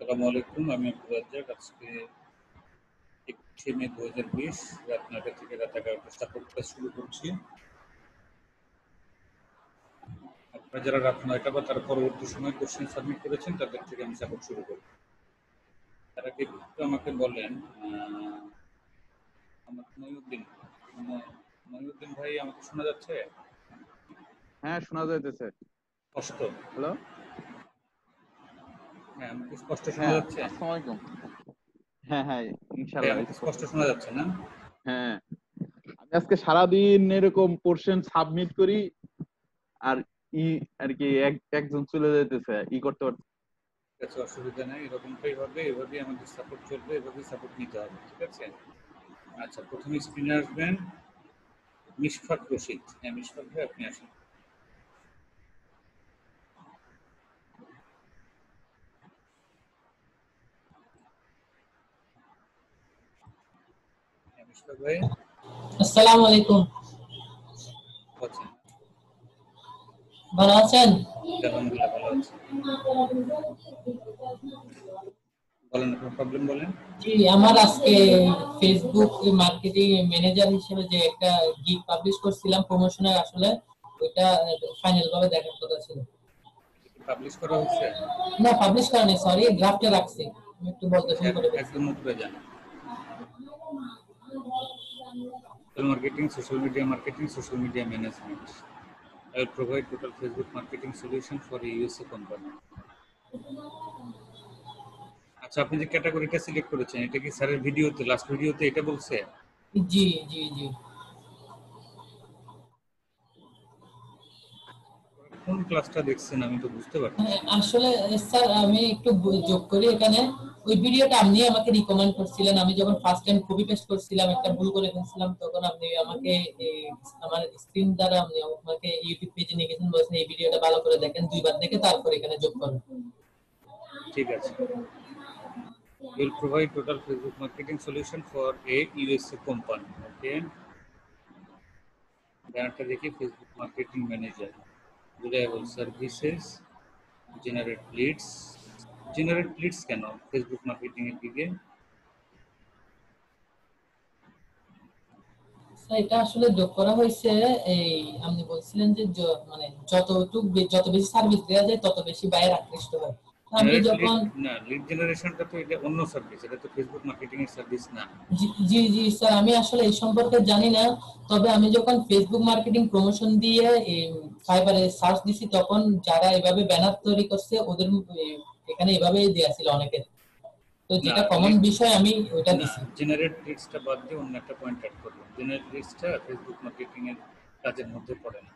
আসসালামু আলাইকুম, আমি আব্দুল রাজ্জাক। আজকে 21শে মে 2020 রাত 9টা থেকে রাত 11টা সাপোর্ট ক্লাস শুরু করছি। আপনারা যারা রাত 9টা বা তার পরবর্তী সময় কোশ্চেন সাবমিট করেছেন তাদের থেকে আমি সাপোর্ট শুরু করব। তার আগে একটু আমাকে বলেন, আমার মহিউদ্দিন ভাই, আমাকে শোনা যাচ্ছে? হ্যাঁ, শোনা যাইতেছে। স্পষ্ট? হ্যালো, হ্যাঁ, আমাকে স্পষ্ট শোনা হ্যাঁ, যাচ্ছে? আসসালামু আলাইকুম। হ্যাঁ হ্যাঁ, ভাই, ইনশাআল্লাহ আমাকে স্পষ্ট শোনা যাচ্ছে না? হ্যাঁ, আমি আজকে সারাদিন এরকম কোশ্চেন সাবমিট করি আর আর কি একজন চলে যাইতেছে করতে পারতে। ঠিক আছে, অসুবিধা নেই, এরকমটাই হবে, এভাবেই আমাদের সাপোর্ট চলবে, এভাবেই সাপোর্ট নিতে হবে, ঠিক আছে? আচ্ছা, প্রথমে স্ক্রিনে আসবেন মিশফাক রশিদ। হ্যাঁ, মিশফাক ভাই, আপনি আসেন। হ্যাঁ, মিশফাক ভাই, আসসালামু আলাইকুম। আছেন? ভালো আছেন? আলহামদুলিল্লাহ, ভালো আছি। বলেন, আপনার প্রবলেম বলেন। জি, আমার আজকে ফেসবুক মার্কেটিং ম্যানেজার হিসেবে যে একটা গিগ পাবলিশ করছিলাম প্রমোশনের, আসলে ওইটা ফাইনাল ভাবে দেখার কথা ছিল। পাবলিশ করা হয়েছে? না, পাবলিশ করা নেই, সরি, ড্রাফটে রাখছি। আমি একটু বলতে ভুল করে ফেলছি। একদম উপরে যান। Marketing, social media marketing, social media management. I will provide total Facebook marketing solution for a USA company. আচ্ছা, আপনি যে ক্যাটাগরিটা সিলেক্ট করেছেন, এটা কি স্যারের ভিডিওতে, লাস্ট ভিডিওতে এটা বলছে? জি জি জি। কোন ক্লাসটা দেখছেন আমি তো বুঝতে পারছি। আসলে স্যার, আমি একটু যোগ করি এখানে। ওই ভিডিওটা আপনি আমাকে রিকমেন্ড করছিলেন, আমি যখন ফার্স্ট টাইম কপি পেস্ট করছিলাম, একটা ভুল করে ফেলছিলাম, তখন আপনি আমাকে আমার স্ক্রিন দ্বারা আপনি আমাকে ইউটিউব পেজে নিয়ে গেছেন, বলছেন এই ভিডিওটা ভালো করে দেখেন, দুইবার দেখে তারপর এখানে যোগ করুন। ঠিক আছে। will provide total Facebook marketing solution for a USA company. Okay. ব্যানারটা দেখি, Facebook marketing manager, reliable services, generate leads. generate leads কেন Facebook marketing এর দিকে? এটা আসলে যোগ করা হয়েছে, এই আপনি বলছিলেন যে মানে যত বেশি সার্ভিস দেওয়া যায় তত বেশি বায়ার আকৃষ্ট হয়। আমি যখন লিড জেনারেশনটা তো এটা অন্য সার্ভিস, এটা তো ফেসবুক মার্কেটিং এর সার্ভিস না। জি জি স্যার, আমি আসলে এই সম্পর্কে জানি না। তবে আমি যখন ফেসবুক মার্কেটিং প্রমোশন দিয়ে ফাইবারে সার্চ দিছি, তখন যারা এভাবে ব্যানার তৈরি করছে ওদের এখানে এভাবেই দেয়া ছিল অনেকের। তো যেটা কমন বিষয় আমি ওটা দিছি। জেনারেট লিডসটা বাদ দিয়ে অন্য একটা পয়েন্ট অ্যাড করব। জেনারেট লিডসটা ফেসবুক মার্কেটিং এর কাজের মধ্যে পড়ে না।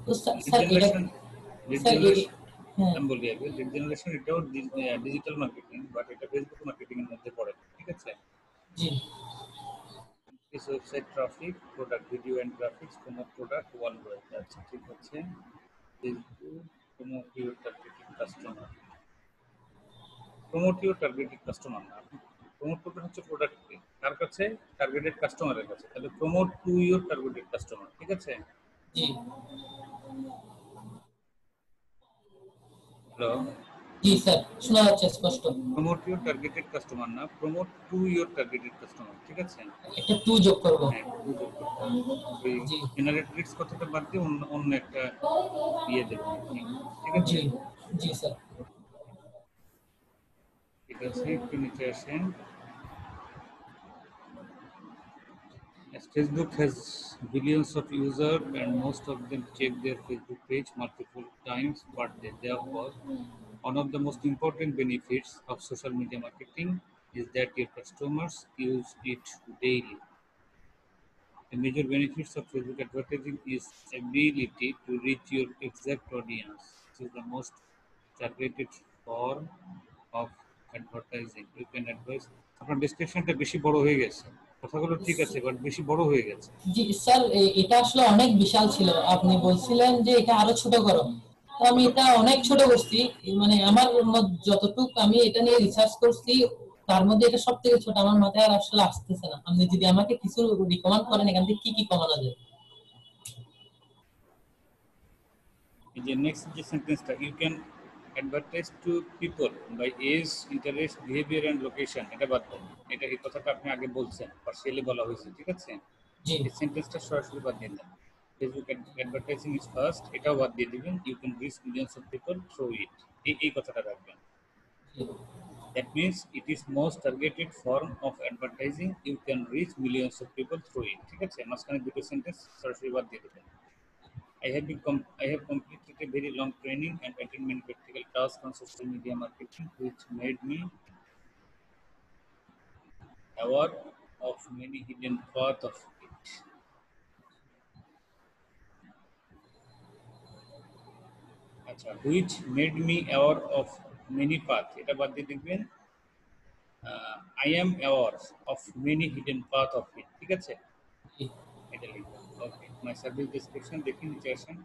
তো স্যার এটা আমি বলি আগে, লিড জেনারেশন এটাও ডিজিটাল মার্কেটিং, বাট এটা ফেসবুক মার্কেটিং এর মধ্যে পড়ে না, ঠিক আছে? জি। This website traffic, product video and graphics, promote product worldwide. আচ্ছা, ঠিক আছে। Facebook promote your targeted customer. Promote your targeted customer না, আপনি প্রমোট করবেন হচ্ছে প্রোডাক্টকে, কার কাছে? টার্গেটেড কাস্টমারের কাছে। তাহলে promote to your targeted customer, ঠিক আছে? জি। হ্যালো, জি স্যার, শোনা যাচ্ছে স্পষ্ট। প্রমোট ইউর টার্গেটেড কাস্টমার না, promote to your targeted customer, ঠিক আছে? একটা টু যোগ করব। হ্যাঁ, টু যোগ করতে হবে। ওই জেনারেট লিডস কথাটা বাদ দিয়ে অন্য একটা দিয়ে দেবেন আপনি, ঠিক আছে? জি জি স্যার। ঠিক আছে, একটু নিচে আসেন। As Facebook has billions of users and most of them check their Facebook page multiple times per day. Therefore, one of the most important benefits of social media marketing is that your customers use it daily. The major benefits of Facebook advertising is ability to reach your exact audience. This is the most targeted form of advertising. You can advise. আপনার ডেসক্রিপশনটা বেশি বড় হয়ে গেছে, কথাগুলো ঠিক আছে but বেশি বড় হয়ে গেছে। জি স্যার, এটা আসলে অনেক বিশাল ছিল, আপনি বলছিলেন যে এটা আরো ছোট করো, তো আমি এটা অনেক ছোট করছি। মানে আমার যতটুকু আমি এটা নিয়ে রিসার্চ করছি তার মধ্যে এটা সবথেকে ছোট, আমার মাথায় আর আসলে আসতেছে না। আপনি যদি আমাকে কিছু রিকমেন্ড করেন এখান থেকে কি কি কমানো যায়। এই যে নেক্সট যে সেন্টেন্সটা, you can advertise to people by age, interest, behaviour and location, এটা বাদ দেন। এটা এই কথাটা আপনি আগে বলছেন, পার্সিয়ালি বলা হয়েছে, ঠিক আছে? জি এই সেন্টেন্সটা সরাসরি বাদ দিয়ে দেন। ফেসবুক অ্যাডভার্টাইজিং ইজ ফার্স্ট, এটাও বাদ দিয়ে দিবেন। You can reach millions of people through it, এই কথাটা রাখবেন। জি That means it is most targeted form of advertising. You can reach millions of people through it. ঠিক আছে, মাঝখানে দুটো সেন্টেন্স সরাসরি বাদ দিয়ে দেবেন। I have completed a very long training and attended many practical tasks on social media marketing, which made me aware of many hidden paths of it. আচ্ছা, which made me aware of many paths, এটা বাদ দিয়ে দেখবেন I am aware of many hidden paths of it. ঠিক আছে, জি এটা লিখবেন। ওকে, my service description দেখে নিচে আসেন।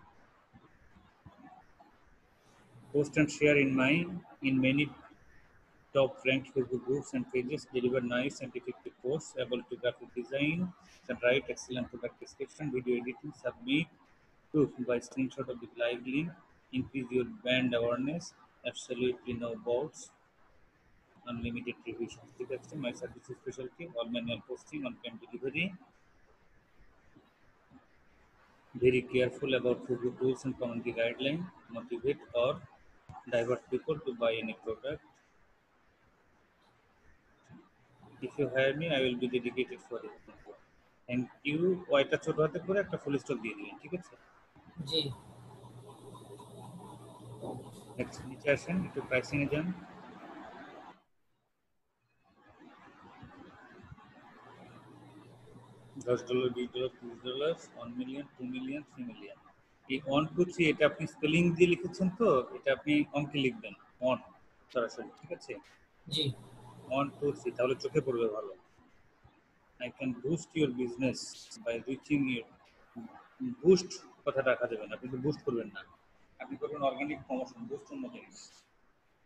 Post and share in many top ranked Facebook groups and pages, deliver nice and effective posts able to graphic design and write excellent product description, video editing, submit proof by screenshot of the live link, increase your brand awareness, absolutely no bots, unlimited revisions. ঠিক আছে, my service specialty, all manual posting on time delivery, very careful about Facebook rules and community guidelines, motivate or divert people to buy any product. If you hire me, I will be dedicated for it. Thank you, ওইটা ছোট হাতে করে একটা full stop দিয়ে দিবেন, ঠিক আছে? জি next নিচে আসেন, একটু প্রাইসিং এ যান। $10, $20, $30, 1 মিলিয়ন, 2 মিলিয়ন, 3 মিলিয়ন। এই 1 2 3 এটা আপনি স্পেলিং দিয়ে লিখেছেন, তো এটা আপনি অঙ্কে লিখবেন অন সরাসরি, ঠিক আছে? জি 1 2 3, তাহলে চোখে পড়বে ভালো। I can boost your business by reaching you. Boost কথাটা রাখা যাবে না, আপনি তো বুস্ট করবেন না, আপনি করবেন অর্গানিক প্রমোশন। বুস্ট অন্য জিনিস,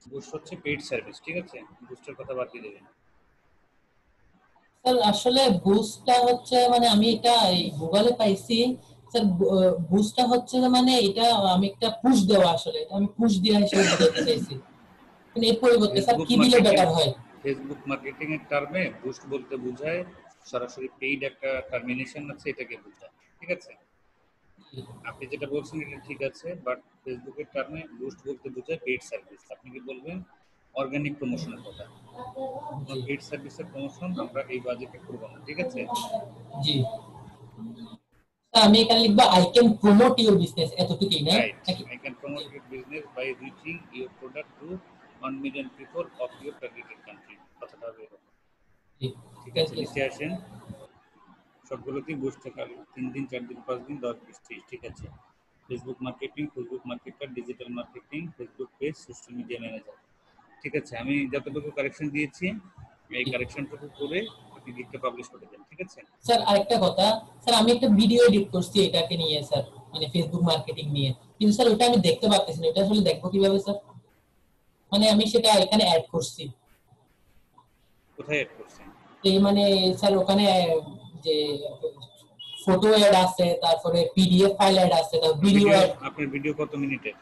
বুস্ট হচ্ছে পেইড সার্ভিস, ঠিক আছে? বুস্টের কথা বাদ দিয়ে দেবেন। স্যার আসলে বুস্টটা হচ্ছে মানে আমি এটা গুগলে পাইছি স্যার। বুস্টটা হচ্ছে যে মানে এটা আমি একটা পুশ দেওয়া, আসলে এটা আমি পুশ দেওয়া হিসেবে বুঝাইতে চাইছি। কিন্তু এর পরিবর্তে স্যার কি দিলে বেটার হয়? ফেসবুক মার্কেটিং এর টার্মে বুস্ট বলতে বোঝায় সরাসরি পেইড একটা টার্মিনেশন আছে, এটাকে বোঝায়, ঠিক আছে? আপনি যেটা বলছেন এটা ঠিক আছে, বাট ফেসবুকের টার্মে বুস্ট বলতে বোঝায় পেইড সার্ভিস। আপনি কি বলবেন? অর্গানিক প্রমোশনের কথা। জি পেইড সার্ভিসের প্রমোশন আমরা এই বাজেটে করব না, ঠিক আছে? জি স্যার আমি এখানে লিখবো I can promote your business, এতটুকুই না রাইট, নাকি? I can promote your business by reaching your product to 1 million people of your targeted country, কথাটা হবে এরকম। জি ঠিক থ্যাংক আছে, ইউ। নিচে আসেন। সবগুলোতেই বুস্ট থাকার 3 দিন 4 দিন 5 দিন 10 20 30, ঠিক আছে? Facebook marketing, Facebook marketer, digital marketing, Facebook page, social media manager, ঠিক আছে? আমি যতটুকু কারেকশন দিয়েছি এই কারেকশনটুকু করে আপনি গিকটা পাবলিশ করে দেন, ঠিক আছে? স্যার আরেকটা কথা, স্যার আমি একটা ভিডিও এডিট করছি এটাকে নিয়ে স্যার, মানে ফেসবুক মার্কেটিং নিয়ে, কিন্তু স্যার ওটা আমি দেখতে পাচ্ছি না, এটা আসলে দেখবো কিভাবে স্যার? মানে আমি সেটা এখানে অ্যাড করছি, কোথায় অ্যাড করছেন? এই মানে স্যার ওখানে যে ফটো অ্যাড আছে, তারপরে পিডিএফ ফাইল অ্যাড আছে, তারপর ভিডিও অ্যাড। আপনার ভিডিও কত মিনিটের?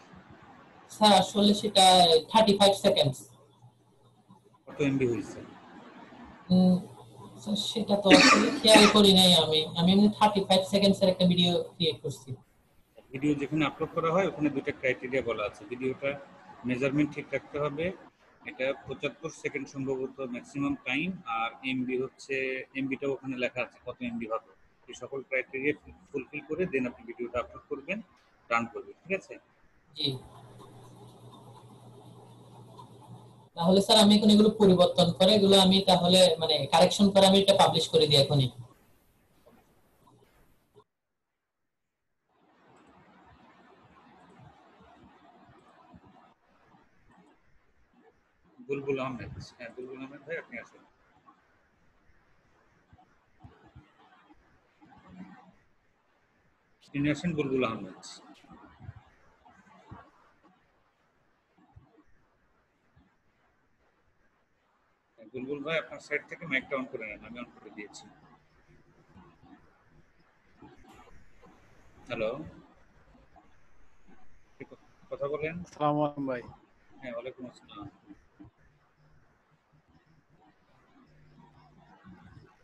স্যার আসলে সেটা 35 সেকেন্ডস। কত এমবি হয়েছে? স্যার সেটা তো আসলে খেয়াল করি নাই, আমি এমনি 35 সেকেন্ডস এর একটা ভিডিও ক্রিয়েট করছি। ভিডিও যেখানে আপলোড করা হয় ওখানে দুটো ক্রাইটেরিয়া বলা আছে। ভিডিওটা মেজারমেন্ট ঠিক রাখতে হবে, এটা 75 সেকেন্ড সম্ভবত ম্যাক্সিমাম টাইম, আর এমবি হচ্ছে, এমবিটাও ওখানে লেখা আছে কত এমবি হবে। এই সকল ক্রাইটেরিয়া ফুলফিল করে দেন আপনি ভিডিওটা আপলোড করবেন, রান করবেন, ঠিক আছে? জি তাহলে স্যার আমি এখন এগুলো পরিবর্তন করে এগুলো আমি তাহলে মানে কারেকশন করে আমি এটা পাবলিশ করে দিই এখনই। বুলবুল আহমেদ, হ্যাঁ বুলবুল আহমেদ ভাই আপনি আসুন। তিনি আসেন বুলবুল আহমেদ। বুলবুল ভাই আপনার সাইড থেকে মাইকটা অন করে নেন, আমি অন করে দিয়েছি। হ্যালো, কথা বলেন। আসসালামু আলাইকুম ভাই। হ্যাঁ, ওয়ালাইকুম আসসালাম।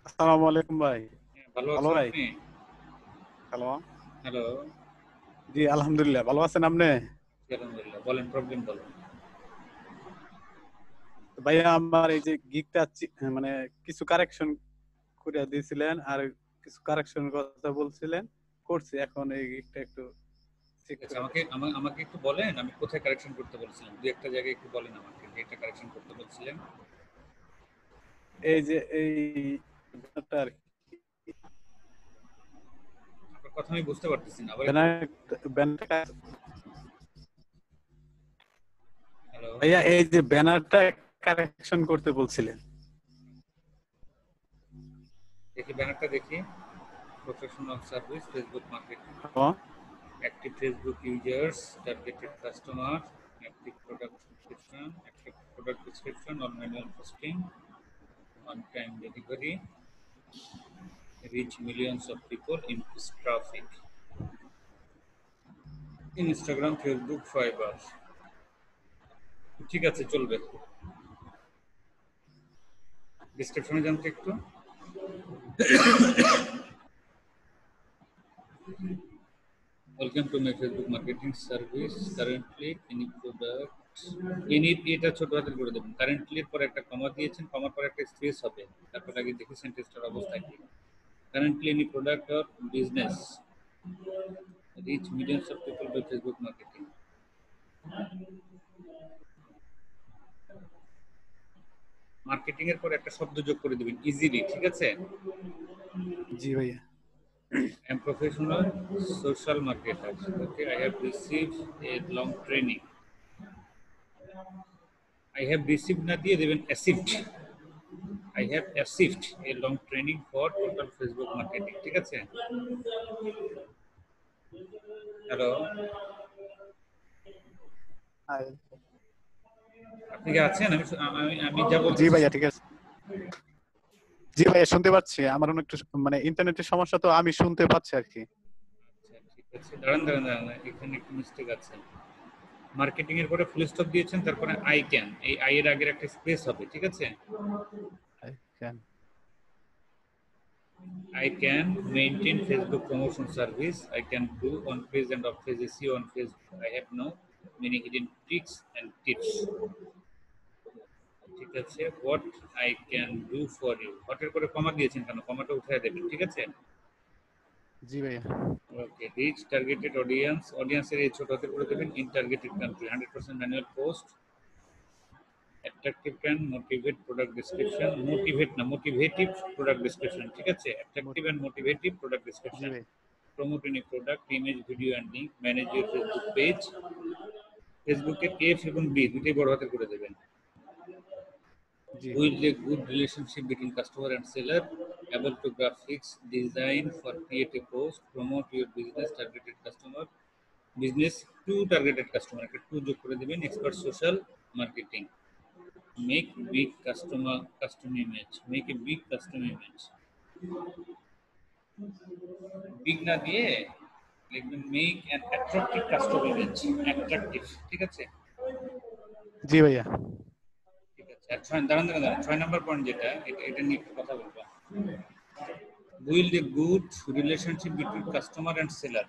আসসালামু আলাইকুম ভাই। হ্যাঁ, ভালো ভালো আছেন ভাই? আপনি? হ্যালো। হ্যালো। জি আলহামদুলিল্লাহ, ভালো আছেন আপনি? জি, আলহামদুলিল্লাহ। বলেন, প্রবলেম বলেন। তো ভাইয়া আমার এই যে গিগটা মানে কিছু কারেকশন করে দিয়েছিলেন আর কিছু কারেকশনের কথা বলছিলেন, করছি। এখন এই গিগটা একটু চেক ঠিক আছে, করে আমাকে দেন। আমাকে একটু বলেন, আমি কোথায় কারেকশন করতে বলছিলাম? দুই একটা জায়গায় একটু বলেন আমাকে যে এটা কারেকশন করতে বলছিলেন। এই যে এই ব্যানারটা আর কি, আপনার কথা আমি বুঝতে পারতেছি না, আবার একটু। ব্যানার ব্যানারটা হ্যালো। ভাইয়া এই যে ব্যানারটা কারেকশন করতে বলছিলেন। দেখি ব্যানারটা দেখি। Professional service, Facebook marketing, hello. Active Facebook users, targeted customer, active product description on manual posting, on time delivery, reach millions of people, increase traffic, Instagram, Facebook, fibre. ঠিক আছে, চলবে। ডিসক্রিপশনে জানতে একটু। Welcome to my Facebook marketing service, currently any product, any এটা ছোট হাতের করে দেবেন। কারেন্টলি এর পরে একটা কমা দিয়েছেন, কমার পরে একটা স্পেস হবে, তারপর আগে দেখি সেন্টেন্সটার অবস্থা কি। Currently any product or business reach millions of people by Facebook marketing. Marketing এর পরে একটা শব্দ যোগ করে দিবেন, ইজিলি। ঠিক আছে? জি ভাইয়া। I am professional social marketer. Okay, I have received a long training. I have received না দিয়ে দেবেন achieved. I have achieved a long training for total Facebook marketing. ঠিক আছে? হ্যালো, আপনি কি আছেন? আমি যা জি বলতেছি। ভাইয়া ঠিক আছে। জি ভাইয়া শুনতে পাচ্ছি। আমার একটু মানে ইন্টারনেটের সমস্যা, তো আমি শুনতে পাচ্ছি আর কি। আচ্ছা, ঠিক আছে, দাঁড়ান, এখানে একটু মিস্টেক আছে। মার্কেটিং এর পরে ফুল স্টপ দিয়েছেন, তারপরে আই ক্যান, এই আই এর আগের একটা স্পেস হবে। ঠিক আছে? I can maintain Facebook promotion service. I can do on-page and off-page SEO on Facebook. I have now many hidden tricks and tips. ঠিক আছে, what I can do for you. হটের করে কমা দিয়েছেন কেন? কমাটা উঠিয়ে দেবেন। ঠিক আছে? জি ভাইয়া। ওকে, রিচ টার্গেটেড অডিয়েন্স, অডিয়েন্সের এই ছোট হাতের করে দেবেন। In targeted country, 100% manual post. Attractive can motivate product description, motivate না, মোটিভেটিভ প্রোডাক্ট ডেসক্রিপশন। ঠিক আছে? অ্যাট্রাকটিভ অ্যান্ড মোটিভেটিভ প্রোডাক্ট জি ডেসক্রিপশন। ভাই। Promote any product, image, video and link, manage your Facebook page. ফেসবুকে এফ এবং B দুটোই বড় হাতের করে দেবেন। জি Build a good relationship between customer and seller, able to graphics design for create a post, promote your business targeted customer, business to targeted customer, একটা two যোগ করে দেবেন। Expert social marketing, make big custom image, make a big custom image. Big না দিয়ে লিখবেন make an attractive custom image, attractive. ঠিক আছে? জি ভাইয়া। ঠিক আছে, আর দাঁড়ান, 6 নম্বর পয়েন্ট যেটা, এটা নিয়ে একটু কথা বলবো। Build a good relationship between customer and seller.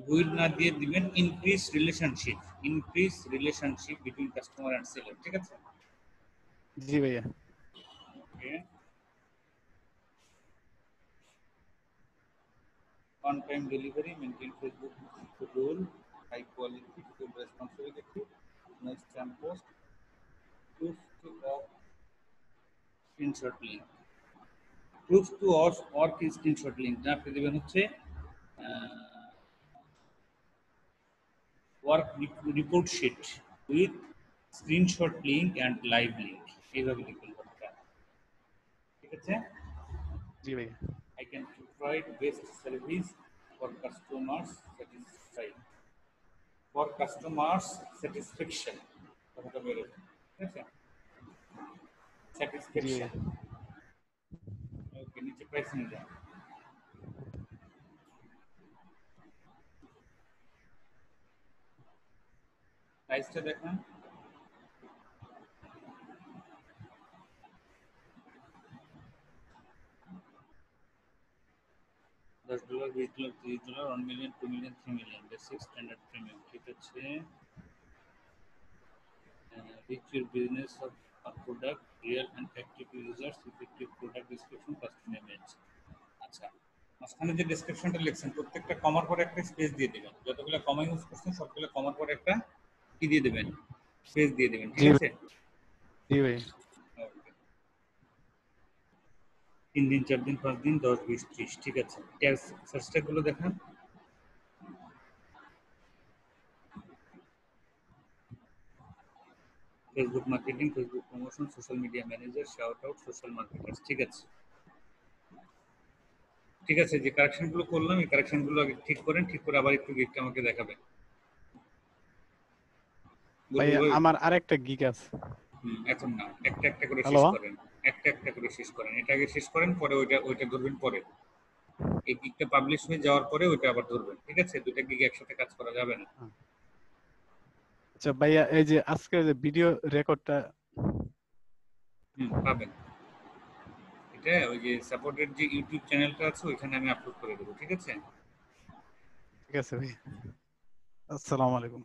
Build না দিয়ে দিবেন increase relationship between customer and seller. ঠিক আছে? জি ভাইয়া। ওকে, on time delivery, maintain Facebook rule, high quality, full responsibility, no spam post, proof to off screenshot link. Proof to off work is screenshot link না, আপনি দেবেন হচ্ছে work report sheet with screenshot link and live link, এইভাবে লিখবেন কথাটা। ঠিক আছে? জি ভাইয়া। I can provide best service for customers satisfied. For customers satisfaction, কথাটা বেরোবে। ঠিক আছে? জি স্যাটিসফ্যাকশন। ভাইয়া। ওকে, নিচে প্রাইসিং যান। প্রাইসটা দেখেন। $10, $20, $30, 1 million, 2 million, 3 million, basic, standard, premium, ঠিক আছে। Reach your business of a product, real and active users, effective product description, custom image। আচ্ছা, মাঝখানে যে ডেসক্রিপশনটা লিখছেন প্রত্যেকটা কমার পরে একটা স্পেস দিয়ে দেবেন। যতগুলো কমা ইউজ করছেন সবগুলো কমার পরে একটা কি দিয়ে দেবেন, স্পেস দিয়ে দেবেন, ঠিক জি আছে। জি ভাই। ওকে, 3 দিন 4 দিন 5 দিন 10 20 30, ঠিক আছে। ট্যাগ সার্চ ট্যাগগুলো দেখান। Facebook marketing, Facebook promotion, social media manager, shout out, social marketers, ঠিক আছে। ঠিক আছে, যে কারেকশনগুলো করলাম এই কারেকশনগুলো আগে ঠিক করেন, ঠিক করে আবার একটু গিকটা আমাকে দেখাবেন। ভাই বুলবুল ভাই, আমার আরেকটা গিগ আছে। এখন না, একটা একটা করে হ্যালো। শেষ করেন, একটা একটা করে শেষ করেন। এটা আগে শেষ করেন, পরে ওইটা ধরবেন পরে। এই গিগটা পাবলিশ হয়ে যাওয়ার পরে ওইটা আবার ধরবেন, ঠিক আছে। দুইটা গিগ একসাথে কাজ করা যাবে না। আচ্ছা ভাইয়া, এই যে আজকে যে ভিডিও রেকর্ডটা পাবেন। এটা ওই যে সাপোর্টেড যে ইউটিউব চ্যানেলটা আছে ওইখানে আমি আপলোড করে দেবো, ঠিক আছে। ঠিক আছে ভাই। আসসালামু আলাইকুম।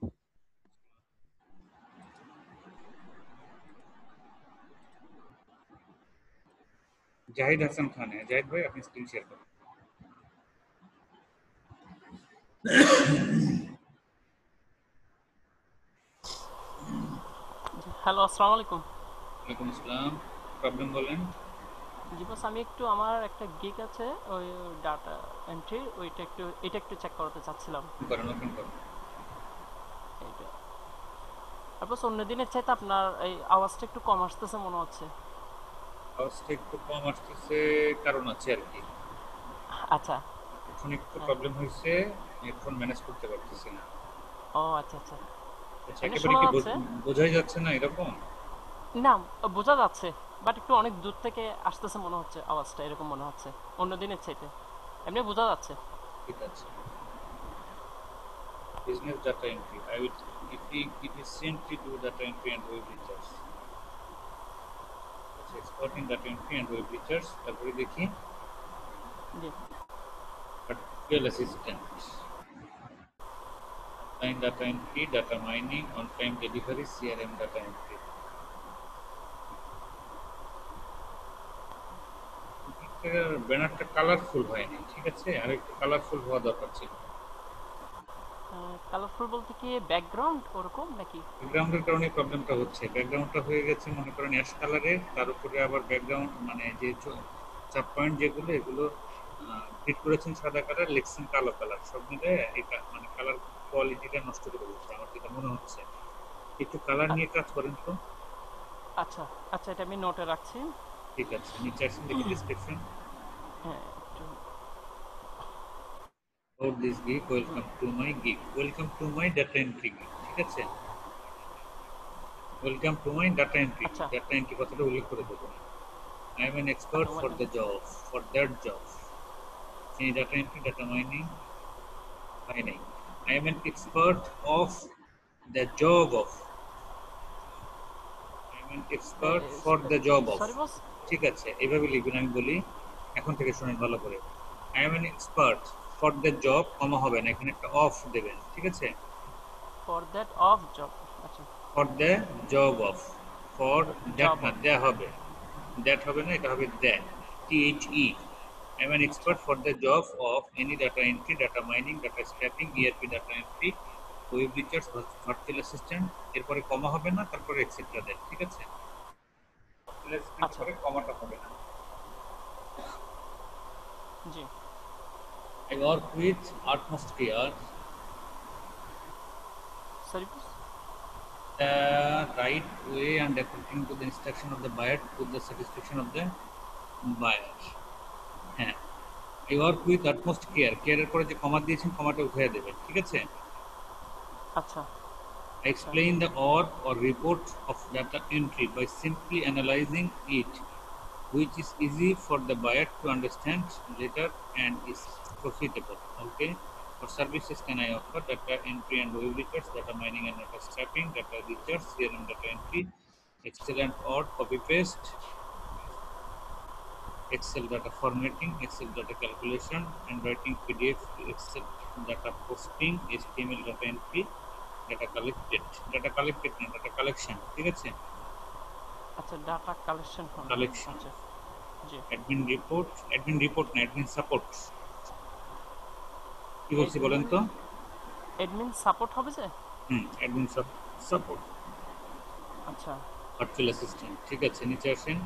জাহিদ হাসান খান, হ্যাঁ জাহিদ ভাই আপনি স্ক্রিন শেয়ার করেন। হ্যালো, আসসালামু আলাইকুম। ওয়ালাইকুম আসসালাম, প্রবলেম বলেন। জি বস, আমি একটু আমার একটা গিগ আছে ওই ডাটা এন্ট্রি, এটা একটু চেক করতে চাচ্ছিলাম। করেন, ওপেন করেন। এইটা আর বস, অন্য দিনের চাইতে আপনার এই আওয়াজটা একটু কম আসতেছে মনে হচ্ছে। আওয়াজটা একটু কম আসতেছে, কারণ আছে আর কি। আচ্ছা। এখন একটু প্রবলেম হয়েছে, হেডফোন ম্যানেজ করতে পারতেছি না। ও আচ্ছা আচ্ছা। আচ্ছা, এমনি একেবারে শোনা কি যাচ্ছে? বোঝাই যাচ্ছে না এরকম? না, বোঝা যাচ্ছে, বাট একটু অনেক দূর থেকে আসতেছে মনে হচ্ছে আওয়াজটা, এরকম মনে হচ্ছে অন্য দিনের চাইতে। এমনি বোঝা যাচ্ছে। ঠিক আছে। Business data entry. I will efficiently do data entry and web research. আচ্ছা, exporting data entry and web research, তারপরে দেখি জি। virtual assistant, online data entry, data mining, on-time delivery, CRM data entry. ব্যানারটা কালারফুল হয়নি, ঠিক আছে, আর একটু colourful হওয়া দরকার ছিল। কালারফুল বলতে কি ব্যাকগ্রাউন্ড ওরকম নাকি? ব্যাকগ্রাউন্ডের কারণে প্রবলেমটা হচ্ছে। ব্যাকগ্রাউন্ডটা হয়ে গেছে মনে করেন অ্যাশ কালারের, তার উপরে আবার ব্যাকগ্রাউন্ড মানে যে চাপ পয়েন্ট যেগুলো এগুলো ফিট করেছেন সাদা কালার, লিখছেন কালো কালার, সব মিলে এটা মানে কালার কোয়ালিটিটা নষ্ট করে দিচ্ছে আমার যেটা মনে হচ্ছে। একটু কালার নিয়ে কাজ করেন তো। আচ্ছা আচ্ছা, এটা আমি নোটে রাখছি। ঠিক আছে, নিচে আসেন দেখি ডেসক্রিপশন। হ্যাঁ একটু। About this gig, welcome to my gig, welcome to my data entry gig, ঠিক আছে। Welcome to my data entry, আচ্ছা ডাটা এন্ট্রি কথাটা উল্লেখ করে দেবো। I am an expert আচ্ছা, for welcome. the job, for that job. এই data entry, data mining, হয় নাই। I am an expert of the job of. I am an expert for the job of. Sorry boss. ঠিক আছে, এইভাবে লিখবেন। আমি বলি, এখন থেকে শুনেন ভালো করে। I am an expert for the job, কমা হবে না, এখানে একটা অফ দেবেন, ঠিক আছে। For that of job. আচ্ছা। For the job of, for that Job না, of. দেয়া হবে, that হবে না, এটা হবে that, THE. I am an expert for the job of any data entry, data mining, data scraping, ERP data entry, web research, virtual assistant, এরপরে কমা হবে না, তারপরে এক্সেট্রা দেন, ঠিক আছে। আচ্ছা পরে কমাটা হবে না। জি। I work with utmost care sorry boss. the right way and according to the instruction of the buyer to the satisfaction of the buyer. হ্যাঁ, I work with utmost care, কেয়ারের পরে যে কমা দিয়েছেন কমাটা উঠিয়ে দেবেন, ঠিক আছে। আচ্ছা I explain the work or report of data entry by simply analyzing it, which is easy for the buyer to understand later and is profitable. Okay. What services can I offer? Data entry and web records, data mining and data scraping, data research, CRM data entry, Excel and Word copy paste, Excel data formatting, Excel data calculation, and writing PDF to Excel data posting, HTML data entry, data collected না data collection, ঠিক আছে? আচ্ছা, data collection হবে। Collection, আচ্ছা, জি। admin report না admin support, কি বলছি বলেন অ্যাডমিন তো? অ্যাডমিন সাপোর্ট হবে যে? admin support, আচ্ছা, virtual assistant, ঠিক আছে? নিচে আসেন।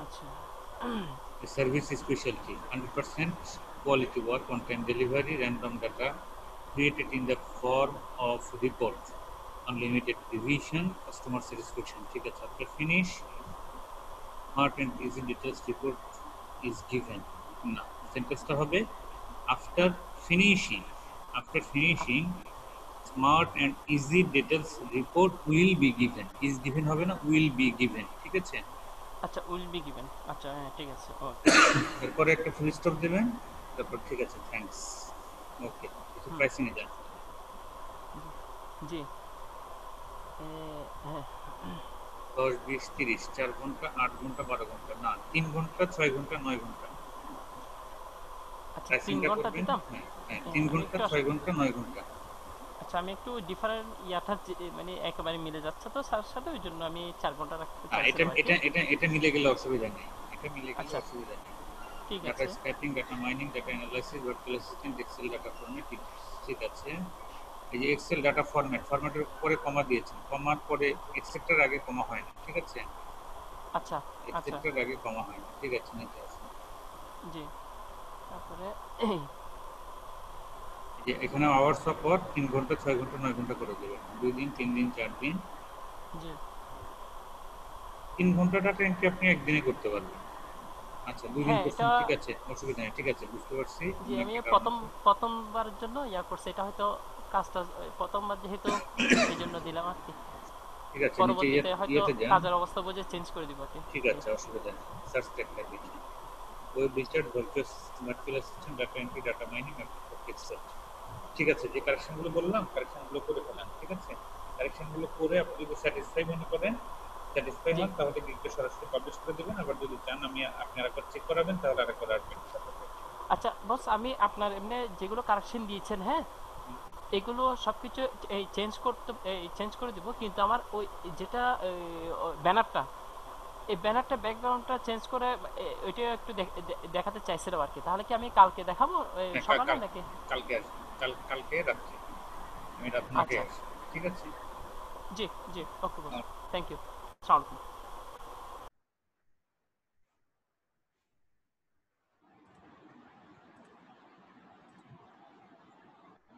আচ্ছা, A service specialty, 100% quality work, on-time delivery, random data created in the form of report, unlimited revision, customer satisfaction, ঠিক আছে? After finish, smart and easy details report is given. না, সেন্টেন্সটা হবে after finishing smart and easy details report will be given. is given হবে না, will be given, ঠিক আছে? আচ্ছা, উইল বি গিভেন। আচ্ছা, হ্যাঁ, ঠিক আছে, ওকে। এরপরে একটা ফুল স্টপ দেবেন, তারপর ঠিক আছে, থ্যাঙ্কস, ওকে। কিছু হুম, প্রাইসিং এ যান। জি। হ্যাঁ, 10, 20, 30, 4 ঘন্টা, 8 ঘন্টা, 12 ঘন্টা, না 3 ঘন্টা, 6 ঘন্টা, 9 ঘন্টা। আচ্ছা, 3 প্রাইসিংটা ঘন্টা করবেন, দিতাম। হ্যাঁ 3 আমি ঘন্টা, একটু 6 ঘন্টা, 9 ঘন্টা। আচ্ছা, আমি একটু ডিফারেন্ট মানে একেবারে মিলে যাচ্ছে তো স্যার সাথে, ওই জন্য আমি 4 ঘন্টা রাখতে এটা চাইছিলাম আর কি। এটা এটা এটা মিলে গেলে অসুবিধা নেই, আচ্ছা, অসুবিধা নেই। ঠিক ডাটা আছে। Scraping, data mining, data analysis, virtual assistant, Excel data format, ঠিক আছে। এই যে এক্সেল ডাটা ফরম্যাটের পরে কমা দিয়েছেন, কমার পরে এক্সেপ্টের আগে কমা হয় না, ঠিক আছে? আচ্ছা, আচ্ছা, এক্সেপ্টের আগে কমা হয় না, ঠিক আছে, নিচে আসুন। জি। তারপরে এই যে এখানে আওয়ার্স অফ ওয়ার্ক 3 ঘন্টা, 6 ঘন্টা, 9 ঘন্টা করে দেবেন। 2 দিন, 3 দিন, 4 দিন। জি, 3 ঘন্টা ডাটা এন্ট্রি আপনি একদিনে করতে পারবেন। আচ্ছা 2 দিন হ্যাঁ, করছেন, এটা ঠিক আছে, অসুবিধা নেই, ঠিক আছে, বুঝতে পারছি। জি, অন্য আমি একটা কারণ প্রথম আছে। প্রথমবারের জন্য করছি, এটা হয়তো কাজটা প্রথমবার যেহেতু এই জন্য দিলাম আর কি। ঠিক আছে, নিচে পরবর্তীতে হয়তো ইয়েতে যান। কাজের অবস্থা বুঝে চেঞ্জ করে দিব আর কি। ঠিক জি, আছে, অসুবিধা নেই। সার্চ ট্যাগটা দেখি। Web research, virtual assistant, data entry, data mining, Excel. ঠিক আছে, যে কারেকশনগুলো বললাম কারেকশনগুলো করে ফেলান, ঠিক আছে? কারেকশনগুলো করে আপনি যদি স্যাটিসফাই মনে করেন, স্যাটিসফাই জি। হন, তাহলে গিগটা সরাসরি পাবলিশ করে দেবেন। আবার যদি চান আপনি আরেকবার চেক করাবেন, তাহলে আরেকবার আসবেন। আচ্ছা বস, আমি আপনার এমনি যেগুলো কারেকশন দিয়েছেন, হ্যাঁ, এগুলো সবকিছু চেঞ্জ করে দিব, কিন্তু আমার ওই যেটা ব্যানারটা, এই ব্যানারটা ব্যাকগ্রাউন্ডটা চেঞ্জ করে ওইটা একটু দেখাতে চাইছিলাম আর কি। তাহলে কি আমি কালকে দেখাবো হ্যাঁ, সকালে নাকি? কালকে আসবেন, কালকে রাত্রে, আমি রাত 9টায় আচ্ছা, আসবো, ঠিক আছে? জি, জি, ওকে বস, থ্যাংক ইউ, আসসালামু আলাইকুম।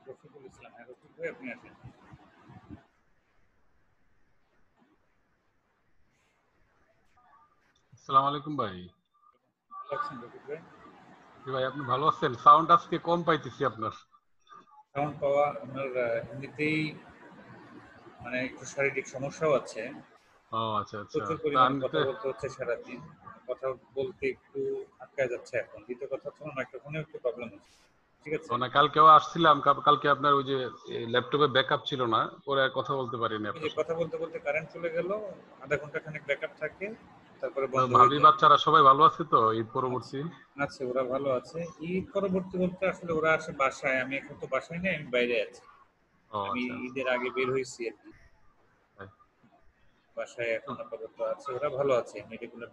রফিকুল ইসলাম, হ্যাঁ রফিক ভাই, আপনি আসেন। আসসালামু আলাইকুম ভাই। ভালো আছেন রফিক ভাই? জি ভাই, আপনি ভালো আছেন? সাউন্ড আজকে কম পাইতেছি আপনার। সাউন্ড পাওয়া আপনার এমনিতেই মানে একটু শারীরিক সমস্যাও আছে। ও আচ্ছা আচ্ছা। প্রচুর তা পরিমাণে আমি কথা বলতে হচ্ছে সারাদিন। কথা বলতে একটু আটকায় যাচ্ছে এখন। দ্বিতীয় কথা হচ্ছে আমার মাইক্রোফোনেও একটু প্রবলেম হচ্ছে। ঠিক আছে? না, কালকেও আসছিলাম, কালকে আপনার ওই যে ল্যাপটপে ব্যাকআপ ছিল না, পরে আর কথা বলতে পারিনি ওই যে আপনার সাথে। কথা বলতে বলতে কারেন্ট চলে গেল, আধা ঘন্টা খানেক ব্যাকআপ থাকে, তারপরে তো বন্ধ হয়ে ভাবি যায়। বাচ্চারা সবাই ভালো আছে তো ঈদ আচ্ছা, পরবর্তী? আচ্ছা, ওরা ভালো আছে। ঈদ পরবর্তী বলতে আসলে ওরা আসে বাসায়, আমি এখন তো বাসায় নেই, আমি বাইরে আছি। ও আমি আচ্ছা ঈদের আগে বের হয়েছি আর কি। আচ্ছা। বাসায় এখন আপাতত আছে, ওরা ভালো আছে, মেডিকেলের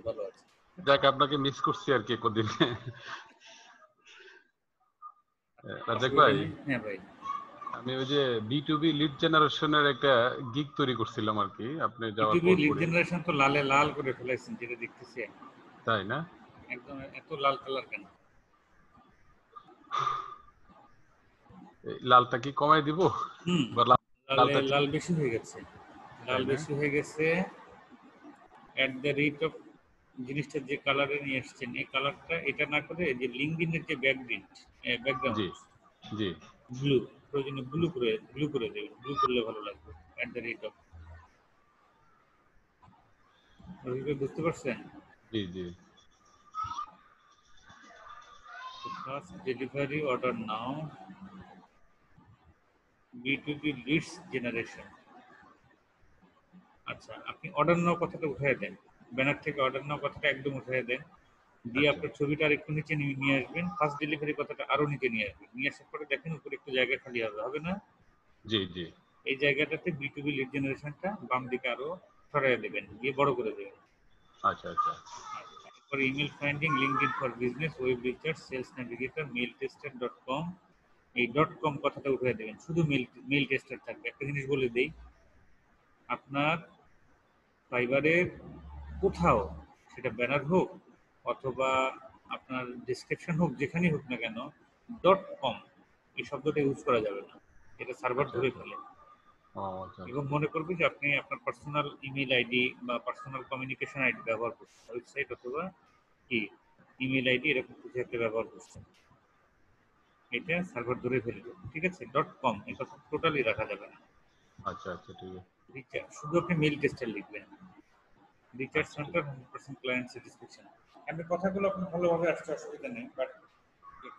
ভালো আছে। যাক, আপনাকে মিস করছি আর কি কদিন। রাজাক অসুবিধা ভাই, নেই, হ্যাঁ ভাই। আমি ওই যে B2B লিড জেনারেশনের একটা গিগ তৈরি করছিলাম আর কি, আপনি যাওয়ার পৃথিবীর পর লিড পরে। জেনারেশন তো লালে লাল করে ফেলাইছেন, যেটা দেখতেছি এখন। তাই না? একদম এত লাল কালার কেন? এই লালটা কি কমাই দিব? হুম, বা লালটা ঠিক? লাল বেশি হয়ে গেছে, লাল তাই না? বেশি হয়ে গেছে। অ্যাট দ্য রেট অফ জিনিসটা যে কালারে নিয়ে এসছেন, এই কালারটা এটা না করে যে লিঙ্কডিনের যে ব্যাকগ্রাউন্ড, জি জি ব্লু, প্রয়োজনে ব্লু করে দেবেন, ব্লু করলে ভালো লাগবে। অ্যাট দ্য রেট অফ, বুঝতে পারছেন? জি জি। First delivery order now. B2B leads generation. আচ্ছা, আপনি অর্ডার নাও কথাটা উঠিয়ে দেন, ব্যানার থেকে অর্ডার নাও কথাটা একদম উঠিয়ে দেন, দিয়ে আচ্ছা আপনার ছবিটা আর একটু নিচে নিয়ে আসবেন, ফার্স্ট ডেলিভারি কথাটা আরো নিচে নিয়ে আসবেন, নিয়ে আসার পরে দেখেন উপরে একটু জায়গা খালি হবে না? জি জি এই জায়গাটাতে B2B লিড জেনারেশনটা বাম দিকে আরো সরাইয়া দেবেন, দিয়ে বড় করে দেবেন। আচ্ছা আচ্ছা এরপর email finding, LinkedIn for business, web research, sales navigator, mail tester .com, এই .com কথাটা উঠিয়ে দেবেন, শুধু মেল টেস্টার থাকবে। একটা জিনিস বলে দেই, আপনার ফাইবারের কোথাও, সেটা ব্যানার হোক অথবা আপনার ডিসক্রিপশন হোক, যেখানেই হোক না কেন, .com এই শব্দটা ইউজ করা যাবে না, এটা সার্ভার ধরে ফেলে। ও আচ্ছা এবং মনে করবে যে আপনি আপনার পার্সোনাল ইমেল আইডি বা পার্সোনাল কমিউনিকেশন আইডি ব্যবহার করছেন, ওয়েবসাইট অথবা কি ইমেল আইডি এরকম কিছু একটা ব্যবহার করছেন, এটা সার্ভার ধরে ফেলবে। ঠিক আছে, .com এই কথা টোটালি রাখা যাবে না। আচ্ছা আচ্ছা ঠিক আছে রিচার্জ, শুধু আপনি মেল টেস্টার লিখবেন, রিচার্জ আচ্ছা সেন্টার 100% ক্লায়েন্ট স্যাটিসফ্যাকশন। আমি কথাগুলো আপনি ভালোভাবে আসতে অসুবিধা নেই, বাট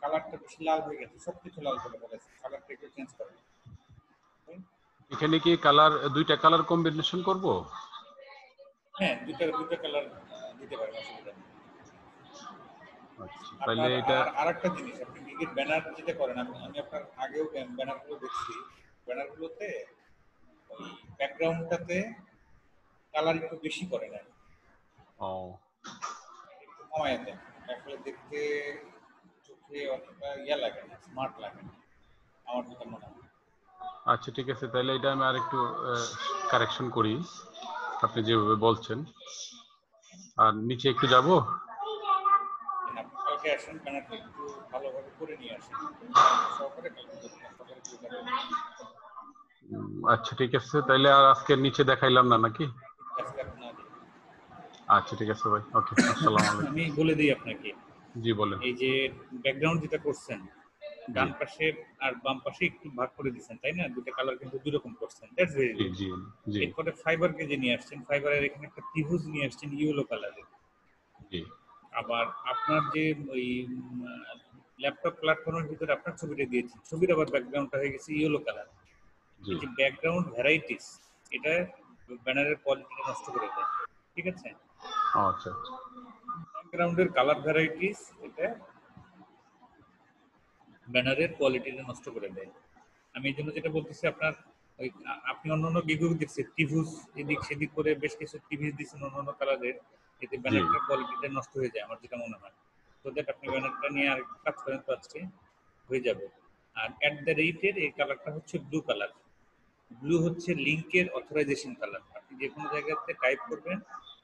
কালারটা বেশি লাল হয়ে গেছে, সব কিছু লাল করে ফেলেছে, কালারটা একটু চেঞ্জ করবেন। এখানে কি কালার, দুইটা কালার কম্বিনেশন করব? হ্যাঁ, দুইটা কালার দিতে পারেন, অসুবিধা নেই। আচ্ছা তাহলে আপনার এটা আর আরেকটা জিনিস, আপনি গিগের ব্যানার যেটা করেন, আমি আপনার আগেও ব্যানারগুলো দেখছি, ব্যানারগুলোতে ওই ব্যাকগ্রাউন্ডটাতে কালার একটু বেশি করেন, আর ও একটু কমায় দেন, আসলে দেখতে চোখে অতটা লাগে না, স্মার্ট লাগে না, আমার যেটা মনে হয়। আচ্ছা ঠিক আছে, তাহলে এটা আমি আরেকটু কারেকশন করি আপনি যেভাবে বলছেন। আর নিচে একটু যাব। আপনি কালকে আসেন, ব্যানারটা একটু ভালোভাবে করে নিয়ে আসেন, সহকারে কালকে আচ্ছা ঠিক আছে, তাহলে আর আজকে নিচে দেখাইলাম না নাকি? আচ্ছা ঠিক আছে ভাই, ওকে, আসসালামু আলাইকুম। আমি বলে দিই আপনাকে, জি বলেন। এই যে ব্যাকগ্রাউন্ড যেটা করছেন, ডান পাশে আর বাম পাশে একটু ভাগ করে দিচ্ছেন, তাই না? দুটো কালার কিন্তু দুই রকম করছেন, দ্যাটস ভেরি জি গুড। জি জি এরপরে ফাইবারকে যে নিয়ে আসছেন, ফাইবারের এখানে একটা ত্রিভুজ নিয়ে আসছেন ইয়েলো কালারের। জি আবার আপনার যে ওই ল্যাপটপ প্ল্যাটফর্মের ভিতরে আপনার ছবিটা দিয়েছেন, ছবির আবার ব্যাকগ্রাউন্ডটা হয়ে গেছে ইয়েলো কালার। জি এই যে ব্যাকগ্রাউন্ড ভ্যারাইটিস, এটা ব্যানারের কোয়ালিটিটা নষ্ট করে দেয়। ঠিক আছে, আচ্ছা ব্যাকগ্রাউন্ডের কালার ভ্যারাইটিস এটা ব্যানারের কোয়ালিটিটা নষ্ট করে দেয়। আমি এই জন্য যেটা বলতেছি, আপনার ওই আপনি অন্যান্য গিগুলো দেখছেন, ত্রিভুজ এদিক সেদিক করে বেশ কিছু ত্রিভুজ দিচ্ছেন অন্যান্য কালারের, এতে জি ব্যানারটার কোয়ালিটিটা নষ্ট হয়ে যায়, আমার যেটা মনে হয়। তো দ্যাট আপনি ব্যানারটা নিয়ে আর কাজ করেন তো আজকে হয়ে যাবে। আর @এর এই কালারটা হচ্ছে ব্লু কালার। ব্লু হচ্ছে লিঙ্কের অথরাইজেশন কালার। আপনি যে কোনো জায়গাতে টাইপ করবেন,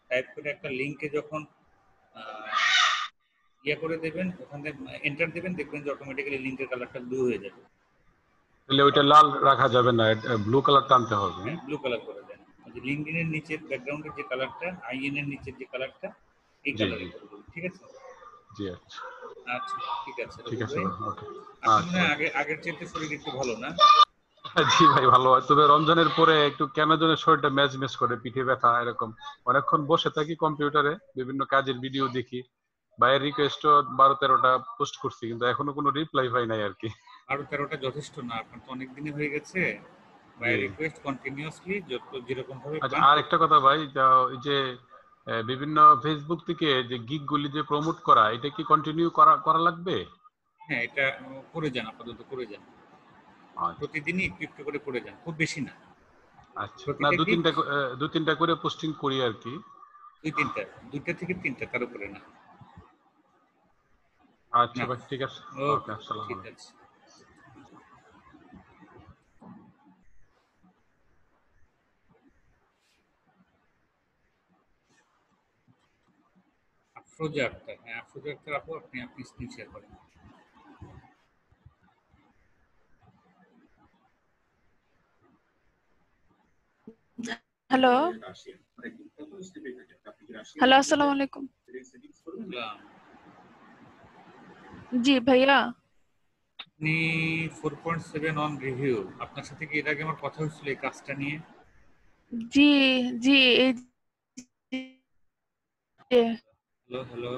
টাইপ করে একটা লিঙ্কে যখন ইয়ে করে দেবেন, ওখানে এন্টার দেবেন, দেখবেন যে অটোমেটিক্যালি লিঙ্কের কালারটা ব্লু হয়ে যাবে। তাহলে ওইটা লাল রাখা যাবে না, ব্লু কালার টানতে হবে। হ্যাঁ, ব্লু কালার করে দেন। যে লিঙ্কডইনের নিচের ব্যাকগ্রাউন্ডের যে কালারটা, আইএন এর নিচের যে কালারটা, এই জি কালারে জি করে দেবেন। ঠিক আছে? জি আচ্ছা আচ্ছা, ঠিক আছে ঠিক রবিউল আছে ভাই। ভাই, ওকে। আপনি আচ্ছা মনে হয় ভাই। আগের চাইতে শরীর একটু ভালো না? জি ভাই ভালো হয়, তবে রমজানের পরে একটু কেন যেন শরীরটা ম্যাজ করে, পিঠে ব্যথা এরকম। অনেকক্ষণ বসে থাকি কম্পিউটারে, বিভিন্ন কাজের ভিডিও দেখি, ভাইয়ের রিকোয়েস্টও 12-13টা পোস্ট করছি, কিন্তু এখনো কোনো রিপ্লাই পাই নাই আর কি। 12-13টা যথেষ্ট না, আপনার তো অনেক দিনই হয়ে গেছে। বাই জি রিকোয়েস্ট কন্টিনিউয়াসলি যত যেরকম ভাবে আচ্ছা, পান। আর একটা কথা ভাই, ওই যে বিভিন্ন ফেসবুক থেকে যে গিগ গুলি যে প্রমোট করা, এটা কি কন্টিনিউ করা লাগবে? হ্যাঁ, এটা করে যান, আপাতত করে যান, আচ্ছা প্রতিদিনই একটু একটু করে করে যান, খুব বেশি না। আচ্ছা, না প্রতিটা গিগ দু তিনটা করে পোস্টিং করি আর কি। 2-3টা থেকে 3টা, তার উপরে না। আচ্ছা না, ভাই ঠিক আছে, ওকে, ওকে, আসসালামু ঠিক আলাইকুম। আছে। আফরোজা আক্তার, হ্যাঁ আফরোজা আক্তার আপু, আপনি স্ক্রিন শেয়ার করেন। হ্যালো হ্যালো, আসসালামু আলাইকুম। জি ভাইয়া, আপনি 4.7 অন রিভিউ, আপনার সাথে কি এর আগে আমার কথা হয়েছিল এই কাজটা নিয়ে? জি জি, এই যে হ্যালো হ্যালো,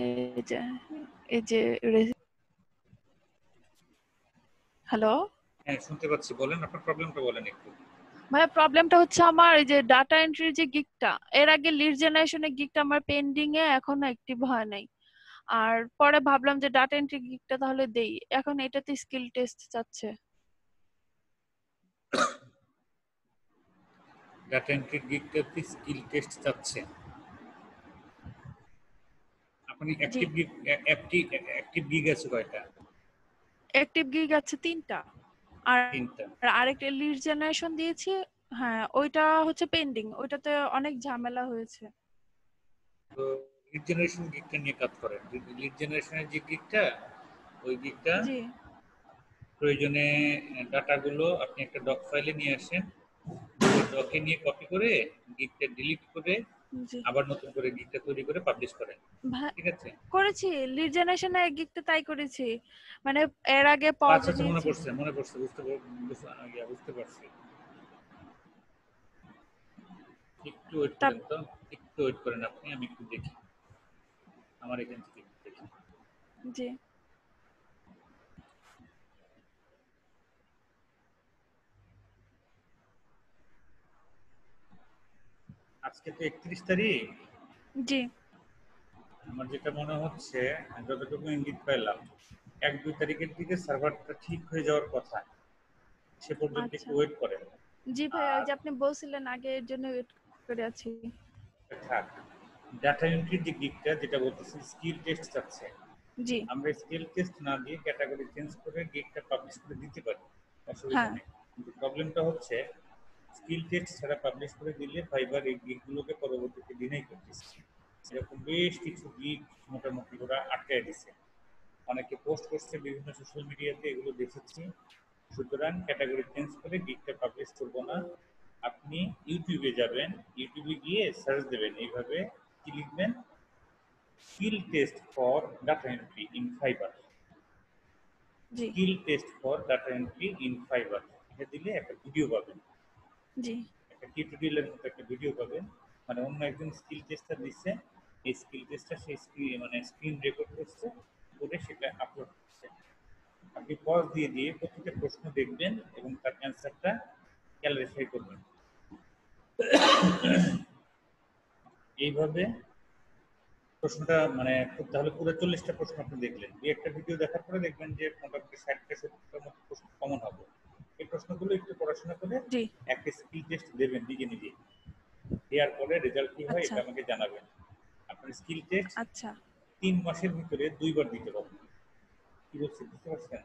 এই যে হ্যালো হ্যাঁ শুনতে পাচ্ছি, বলেন আপনার প্রবলেমটা বলেন একটু। ভাইয়া, প্রবলেমটা হচ্ছে আমার এই যে ডাটা এন্ট্রির যে গিগটা, এর আগে লিড জেনারেশনের গিগটা আমার পেন্ডিং এ এখনো অ্যাক্টিভ হয় নাই। আর পরে ভাবলাম যে ডাটা এন্ট্রি গিগটা তাহলে দেই, এখন এটাতে স্কিল টেস্ট চাচ্ছে। ডাটা এন্ট্রি গিগটাতে স্কিল টেস্ট চাচ্ছে। আপনি জি, অ্যাক্টিভ গিগ আছে কয়টা? অ্যাক্টিভ গিগ আছে 3টা। আর 3টা। আরেকটা লিড জেনারেশন দিয়েছি, হ্যাঁ ওইটা হচ্ছে পেন্ডিং, ওইটাতে অনেক ঝামেলা হয়েছে। তো লিড জেনারেশন গিগটা নিয়ে কাজ করেন। লিড জেনারেশনের যে গিগটা, ওই গিগটা জি প্রয়োজনে ডাটাগুলো আপনি একটা ডক ফাইলে নিয়ে আসেন, ওই ডকে নিয়ে কপি করে গিগটা ডিলিট করে জি আবার নতুন করে গিগটা তৈরি করে পাবলিশ করেন, ভাই, ঠিক আছে? করেছি লিড জেনারেশনে গিগটা তাই করেছি, মানে এর আগে আচ্ছা পর্বে আচ্ছা, দিয়েছি। মনে পড়ছে, বুঝতে পারছি। একটু ওয়েট করেন তো, একটু ওয়েট করেন আপনি, আমি একটু দেখি আমার এখান থেকে একটু দেখি। জি আজকে তো 31 তারিখ। জি আমার যেটা মনে হচ্ছে, যতটুকু ইঙ্গিত পেলাম, 1-2 তারিখের দিকে সার্ভারটা ঠিক হয়ে যাওয়ার কথা, সে পর্যন্ত আচ্ছা। একটু ওয়েট করেন। জি ভাই, ওই আর যে আপনি বলছিলেন আগে, এর জন্য ওয়েট করে আছি। থাক, ডাটা এন্ট্রির যে দিকটা যেটা বলতেছি স্কিল টেস্ট চাচ্ছে, জি আমরা স্কিল টেস্ট না দিয়ে ক্যাটাগরি চেঞ্জ করে গিগটা পাবলিশ করে দিতে পারি, অসুবিধা হ্যাঁ নেই। কিন্তু প্রবলেমটা হচ্ছে স্কিল টেস্ট ছাড়া পাবলিশ করে দিলে ফাইবার এই গিগগুলোকে পরবর্তীতে ডিনাই করতেছে। এরকম বেশ কিছু গিগ মোটামুটি ওরা আটকায় দিছে, অনেকে পোস্ট করছে বিভিন্ন সোশ্যাল মিডিয়াতে, এগুলো দেখেছি। সুতরাং ক্যাটাগরি চেঞ্জ করে গিগটা পাবলিশ করবো না। আপনি ইউটিউবে যাবেন, ইউটিউবে গিয়ে সার্চ দেবেন, এইভাবে কি লিখবেন, skill test for data entry in fibre, G skill test for data entry in fibre, এটা দিলে একটা ভিডিও পাবেন, জি একটা টিউটোরিয়ালের মতো একটা ভিডিও পাবেন। মানে অন্য একজন স্কিল টেস্টার দিচ্ছে, এই স্কিল টেস্টার সেই স্ক্রিন রেকর্ড করছে, করে সেটা আপলোড করছে। আপনি পজ দিয়ে দিয়ে প্রত্যেকটা প্রশ্ন দেখবেন এবং তার অ্যান্সারটা ক্যালরিফাই করবেন। এইভাবে প্রশ্নটা তাহলে পুরো 40টা প্রশ্ন আপনি দেখলেন, এই একটা ভিডিও দেখার পরে দেখবেন যে মোটামুটি 60টা-70টার মতো প্রশ্ন কমন হবে। এই প্রশ্নগুলো একটু পড়াশোনা করে জি একটা স্কিল টেস্ট দেবেন নিজে নিজে, দেওয়ার পরে রেজাল্ট কি হয় আচ্ছা এটা আমাকে জানাবেন। আপনার স্কিল টেস্ট আচ্ছা 3 মাসের ভিতরে 2বার দিতে পারবেন। কি বলছি বুঝতে পারছেন?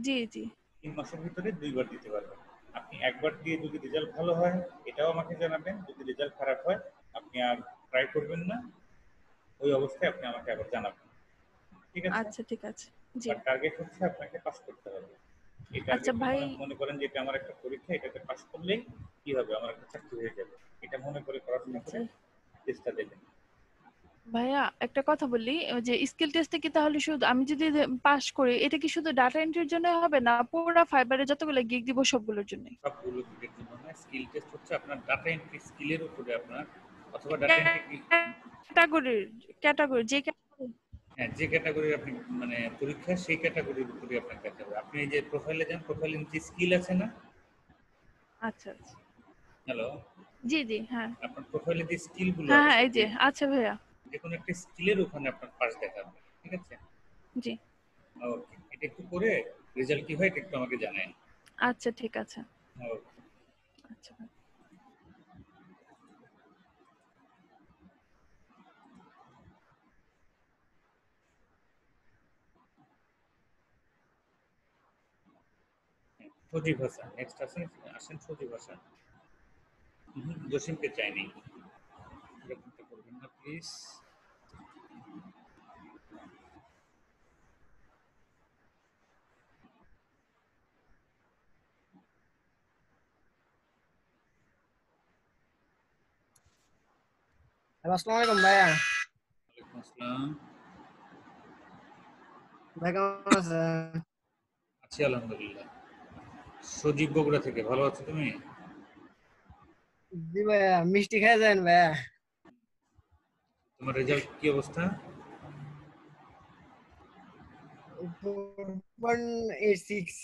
জি জি 3 মাসের ভিতরে 2বার দিতে পারবেন। আপনি একবার দিয়ে যদি রেজাল্ট ভালো হয় এটাও আমাকে জানাবেন, যদি রেজাল্ট খারাপ হয় আপনি আর ট্রাই করবেন না, ওই অবস্থায় আপনি আমাকে আবার জানাবেন, ঠিক আছে? আচ্ছা ঠিক আছে। জি আর টার্গেট হচ্ছে আপনাকে পাস করতে হবে। এই আচ্ছা টার্গেটটা ভাই, মনে করেন যে এটা আমার একটা পরীক্ষা, এটাতে পাস করলেই কি হবে, আমার একটা চাকরি হয়ে যাবে, এটা মনে করে পড়াশোনা করে জি চেষ্টা দেবেন। ভাইয়া একটা কথা বলি, ওই যে স্কিল টেস্টে কি তাহলে শুধু আমি যদি পাস করি, এটা কি শুধু ডাটা এন্ট্রির জন্য হবে না পুরো ফাইবারে যতগুলো গিগ দিব সবগুলোর জন্য? সবগুলো দিকের জন্য নয়, স্কিল টেস্ট হচ্ছে আপনার ডাটা এন্ট্রি স্কিলের উপরে আপনার, অথবা ডাটা এন্ট্রি, ক্যাটাগরির ক্যাটাগরি যে category- হ্যাঁ যে ক্যাটাগরির আপনি পরীক্ষা, সেই ক্যাটাগরির উপরে আপনার কাজ হবে। আপনি এই যে প্রোফাইলে যান, প্রোফাইলে নিচে স্কিল আছে না? আচ্ছা আচ্ছা হ্যালো, জি জি হ্যাঁ আপনার প্রোফাইলে যে স্কিলগুলো হ্যাঁ হ্যাঁ আছে, এই যে আচ্ছা ভাইয়া। যে কোনো একটা স্কিলের ওখানে আপনার পাস দেখাবে, ঠিক আছে? জি ওকে, এটা একটু করে রেজাল্ট কি হয় এটা একটু আমাকে জানায়। আচ্ছা ঠিক আছে। ওকে। আচ্ছা ভাই। সজীব হাসান নেক্সট আসেন সজীব হাসান। জসিমকে চাইনি, এরকমটা করবেন না প্লিজ। হ্যালো, আসসালামু আলাইকুম ভাইয়া। ওয়ালাইকুম আসসালাম। ভাই কেমন আছেন? আছি আলহামদুলিল্লাহ। সজীব বগুড়া থেকে, ভালো আছো তুমি? জি ভাইয়া, মিষ্টি খেয়ে যান ভাইয়া। তোমার রেজাল্ট কি অবস্থা? 4.86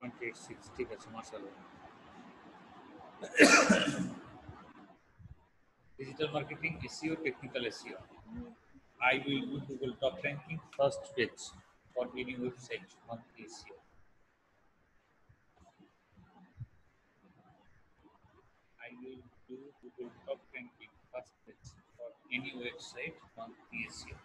0.86 ঠিক আছে মাশাআল্লাহ digital marketing SEO technical SEO I will do Google top ranking first page for any website on SEO I will do Google top ranking first page for any website on SEO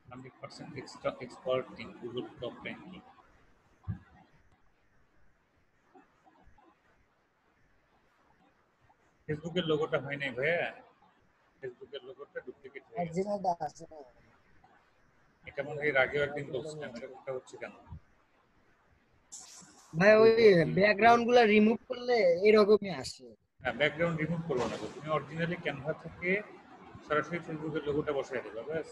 100% expert in Google top ranking ফেসবুকের লোগোটা হয় নাই ভাইয়া ফেসবুকের লোগোটা duplicate হয়ে গেছে অরিজিনালটা আছে না এটা মনে হয় এর আগেও একদিন বলছিলাম এরকমটা হচ্ছে কেন ভাই ওই ব্যাকগ্রাউন্ড গুলা রিমুভ করলে এরকমই আসে হ্যাঁ ব্যাকগ্রাউন্ড রিমুভ করবো না তুমি অরিজিনালি ক্যানভা থেকে সরাসরি ফেসবুকের লোগোটা বসায় দেবে ব্যাস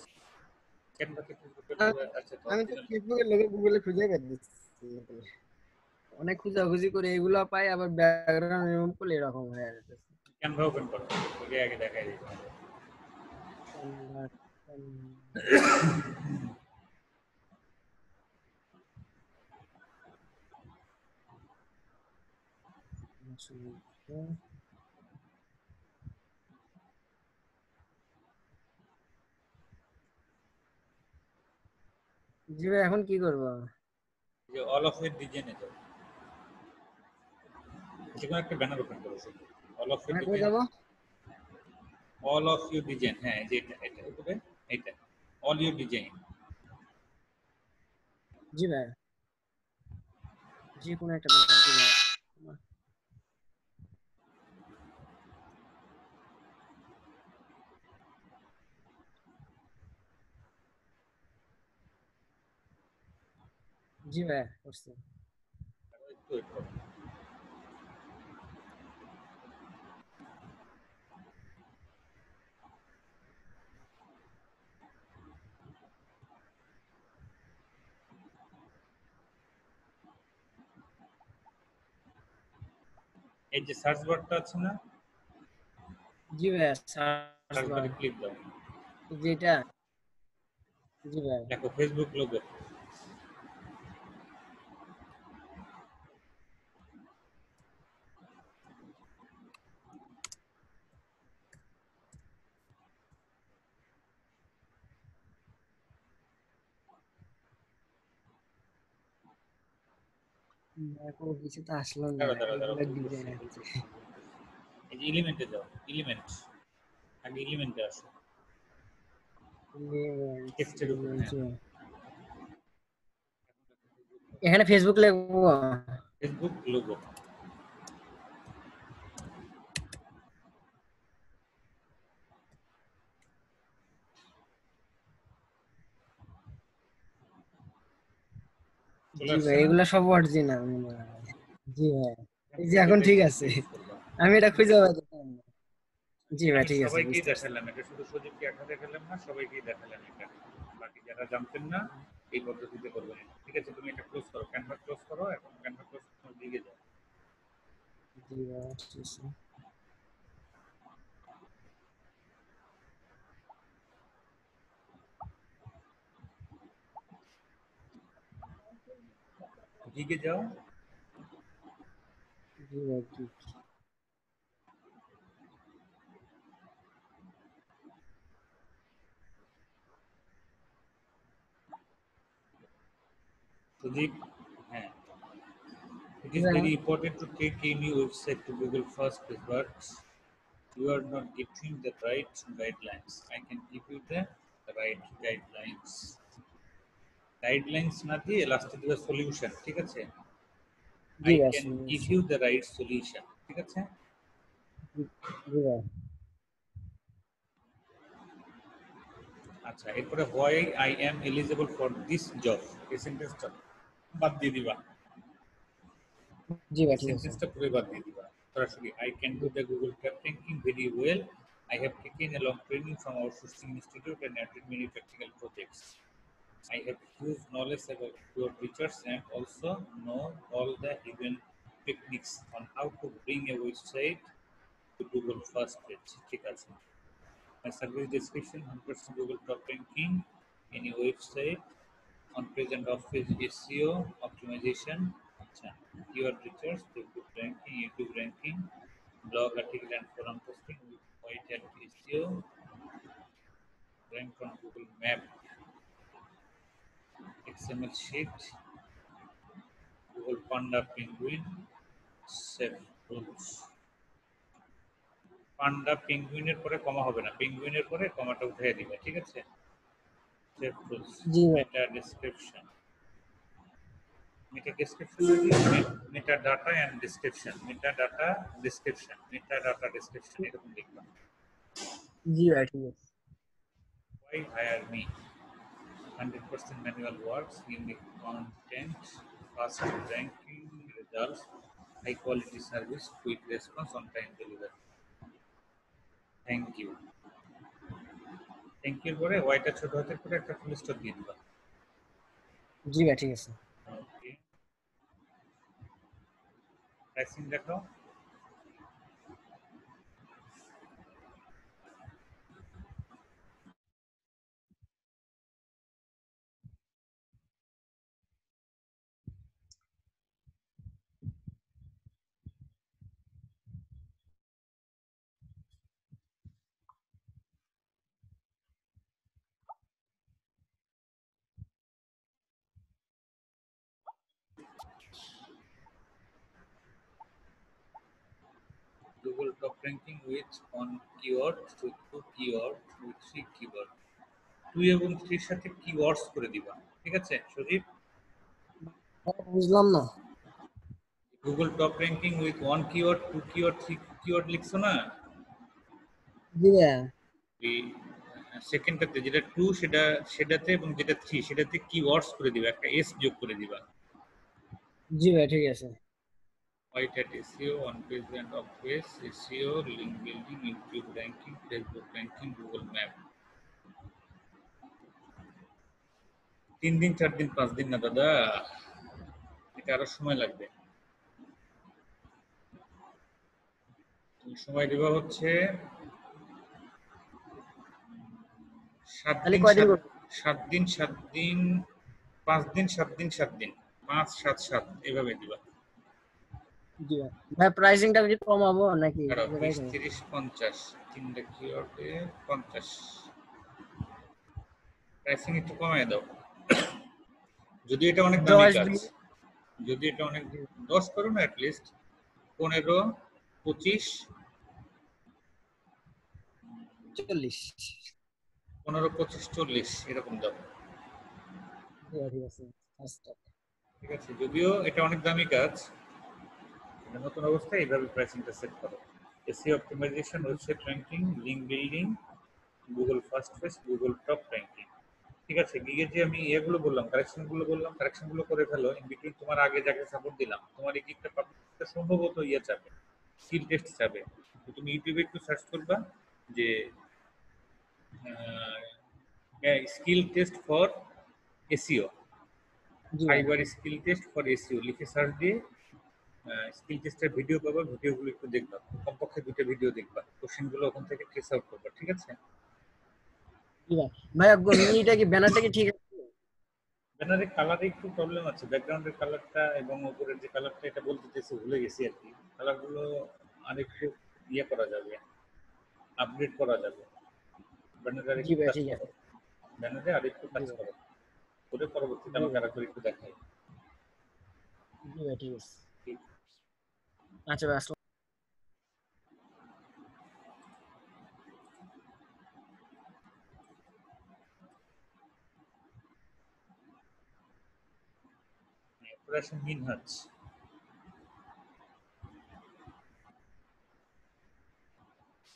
ক্যানভা থেকে ফেসবুকের লোগো আচ্ছা তো আমি তো অরিজিনাল ফেসবুকের লোগো গুগলে খুঁজে বের দিচ্ছি অনেক খোঁজাখুঁজি করে এগুলা পাই আবার ব্যাকগ্রাউন্ড রিমুভ করলে এরকম হয়ে যাচ্ছে ক্যানভা ওপেন করো ওকে আগে দেখাই দিই জি ভাই এখন কি করবো যে অল অফ ইট ডিজাইনে যাও যেকোনো একটা ব্যানার ওপেন করো অল অফ ইট কোথায় ডিজাইন যাবো অল অফ ইউ ডিজাইন হ্যাঁ এই যে এটা উপরে এইটা অল ইউ ডিজাইন জি ভাই যে কোনো একটা ব্যাপার জি ভাই জি ভাই করছি একটু ওয়েট করো এই যে সার্চ বারটা আছে না জি ভাই সার্চ সার্চ বার বারে ক্লিক দাও যেটা জি ভাই দেখো ফেসবুক লোগো দেখো কিছু তো আসলো না দাঁড়াও এগুলা ডিজাইন আছে এই যে এলিমেন্টে যাও এলিমেন্ট আগে এলিমেন্টে আসো টেক্সটের উপর হ্যাঁ এখানে ফেসবুক লিখবো ফেসবুক লোগো জি ভাই এগুলা সব অরিজিনাল জি ভাই এই যে এখন ঠিক আছে আমি এটা খুঁজে পাচ্ছি জি ভাই ঠিক আছে সবাইকেই দেখালাম এটা শুধু সুযোগকে একা দেখালাম না সবাইকেই দেখালাম এটা বাকি যারা জানতেন না এই পদ্ধতিতে করবেন ঠিক আছে তুমি এটা ক্লোজ করো ক্যানভা ক্লোজ করো এখন ক্যানভা ক্লোজ করে দিকে যাও জি ভাই ঠিক আছে দিকে যাও জি ভাই ঠিক সুদীপ হ্যাঁ it is very important to take any website to Google first but you are not getting the right guidelines I can give you the right guidelines guidelines না দিয়ে লাস্টে দিবে সলিউশন ঠিক আছে I can give you the right solution ঠিক আছে জি ভাই আচ্ছা এরপরে why I am eligible for this job এই সেন্টেন্সটা বাদ দিয়ে দিবা জি ভাই ঠিক আছে সেন্টেন্সটা পুরো বাদ দিয়ে দিবা সরাসরি I can do the Google Tap ranking very well I have taken a long training from our sourcing institute and attended many practical projects I have huge knowledge about your features and also know all the hidden techniques on how to bring a website to Google first page ঠিক আছে A service description, 100% Google top ranking, any website, on present office SEO, optimization, keyword research, Facebook ranking, YouTube ranking, blog article and forum posting with white hat SEO, rank on Google Map, XML sheet, Google Panda Penguin, Safe Rules. পান্ডা পেঙ্গুইনের পরে কমা হবে না, পেঙ্গুইনের পরে কমাটা উঠিয়ে দিবে, ঠিক আছে? Save rules, জি ভাই meta description, meta description meta data and description, meta data description, meta data description এরকম লিখবা। জি ভাই ঠিক আছে Why hire me? 100% manual works, unique content, fast ranking results, high quality service, quick response, on time delivery. Thank you. Thank you পরে ওয়াইটা ছোট হাতের করে একটা ফুল স্টপ দিয়ে দিবা। জি ভাই ঠিক আছে ওকে, প্রাইসিং দেখো। Google top ranking with 1 keyword, with 2 keyword, with 3 keyword, 2 এবং 3 এর সাথে keywords করে দিবা, ঠিক আছে সজীব? বুঝলাম না Google top ranking with 1 keyword, 2 keyword, 3 keyword লিখছো না? জি ভাই এই সেকেন্ডটাতে যেটা 2 সেটাতে এবং যেটা 3 সেটাতে keywords করে দিবা, একটা s যোগ করে দিবা। জি ভাই ঠিক আছে White hat SEO, on page and off page SEO, link building, YouTube ranking, Facebook ranking, Google Map. 3 দিন 4 দিন 5 দিন না দাদা, এটা আরো সময় লাগবে। তুমি সময় দেবা হচ্ছে 7 তাহলে দিন কয়দিন 7 দিন 7 দিন 5 দিন 7 দিন 7 দিন 5 7 7 এভাবে দিবা। জি ভাই ভাই প্রাইসিংটা কি কমাবো নাকি 20 30 50 তিনটা কিওয়ার্ডে 50, প্রাইসিং একটু কমায় দাও। যদি এটা অনেক দামি 10 কাজ, দিন যদি এটা অনেক 10 করো না, অ্যাট লিস্ট 15 25 40 15 25 40 এরকম দাও, জি ভাই ঠিক আছে আচ্ছা ঠিক আছে? যদিও এটা অনেক দামি কাজ, নতুন অবস্থায় এইভাবে প্রাইসিংটা সেট করো। SEO optimization, website ranking, link building, Google first page, Google top ranking, ঠিক আছে? গিগে যে আমি এগুলো বললাম, কারেকশনগুলো বললাম, কারেকশনগুলো করে ফেলো। ইন বিটুইন তোমার আগে যাকে সাপোর্ট দিলাম, তোমার এই গিগটা পাবলিশ করতে সম্ভবত ইয়ে চাবে, স্কিল টেস্ট চাবে। তো তুমি ইউটিউবে একটু সার্চ করবা যে স্কিল টেস্ট ফর এসইও, জি ভাই fibre skill test for SEO লিখে সার্চ দিয়ে স্কিল টেস্টের ভিডিও পাবা, ভিডিওগুলো একটু দেখবা, কমপক্ষে 2টা ভিডিও দেখবা, কোশ্চেনগুলো ওখান থেকে ট্রেস আউট করবা, ঠিক আছে? জি ভাই ভাই এটা কি ব্যানারটা কি ঠিক আছে ব্যানারের কালারে একটু প্রবলেম আছে, ব্যাকগ্রাউন্ডের কালারটা এবং উপরের যে কালারটা, এটা বলতে চাইছি ভুলে গেছি আর কি। কালারগুলো আরেকটু ইয়ে করা যাবে, আপডেট করা যাবে। ব্যানারে জি আরেকটু ভাই কাজ ঠিক করো, আছে ব্যানারে আরেকটু কাজ জি ভাই করো, করে পরবর্তীতে আমাকে আরেকটু একটু দেখাই। জি ভাই ঠিক আছে ঠিক। আচ্ছা ভাই আসসালাম অপারেশন মিনহাজ,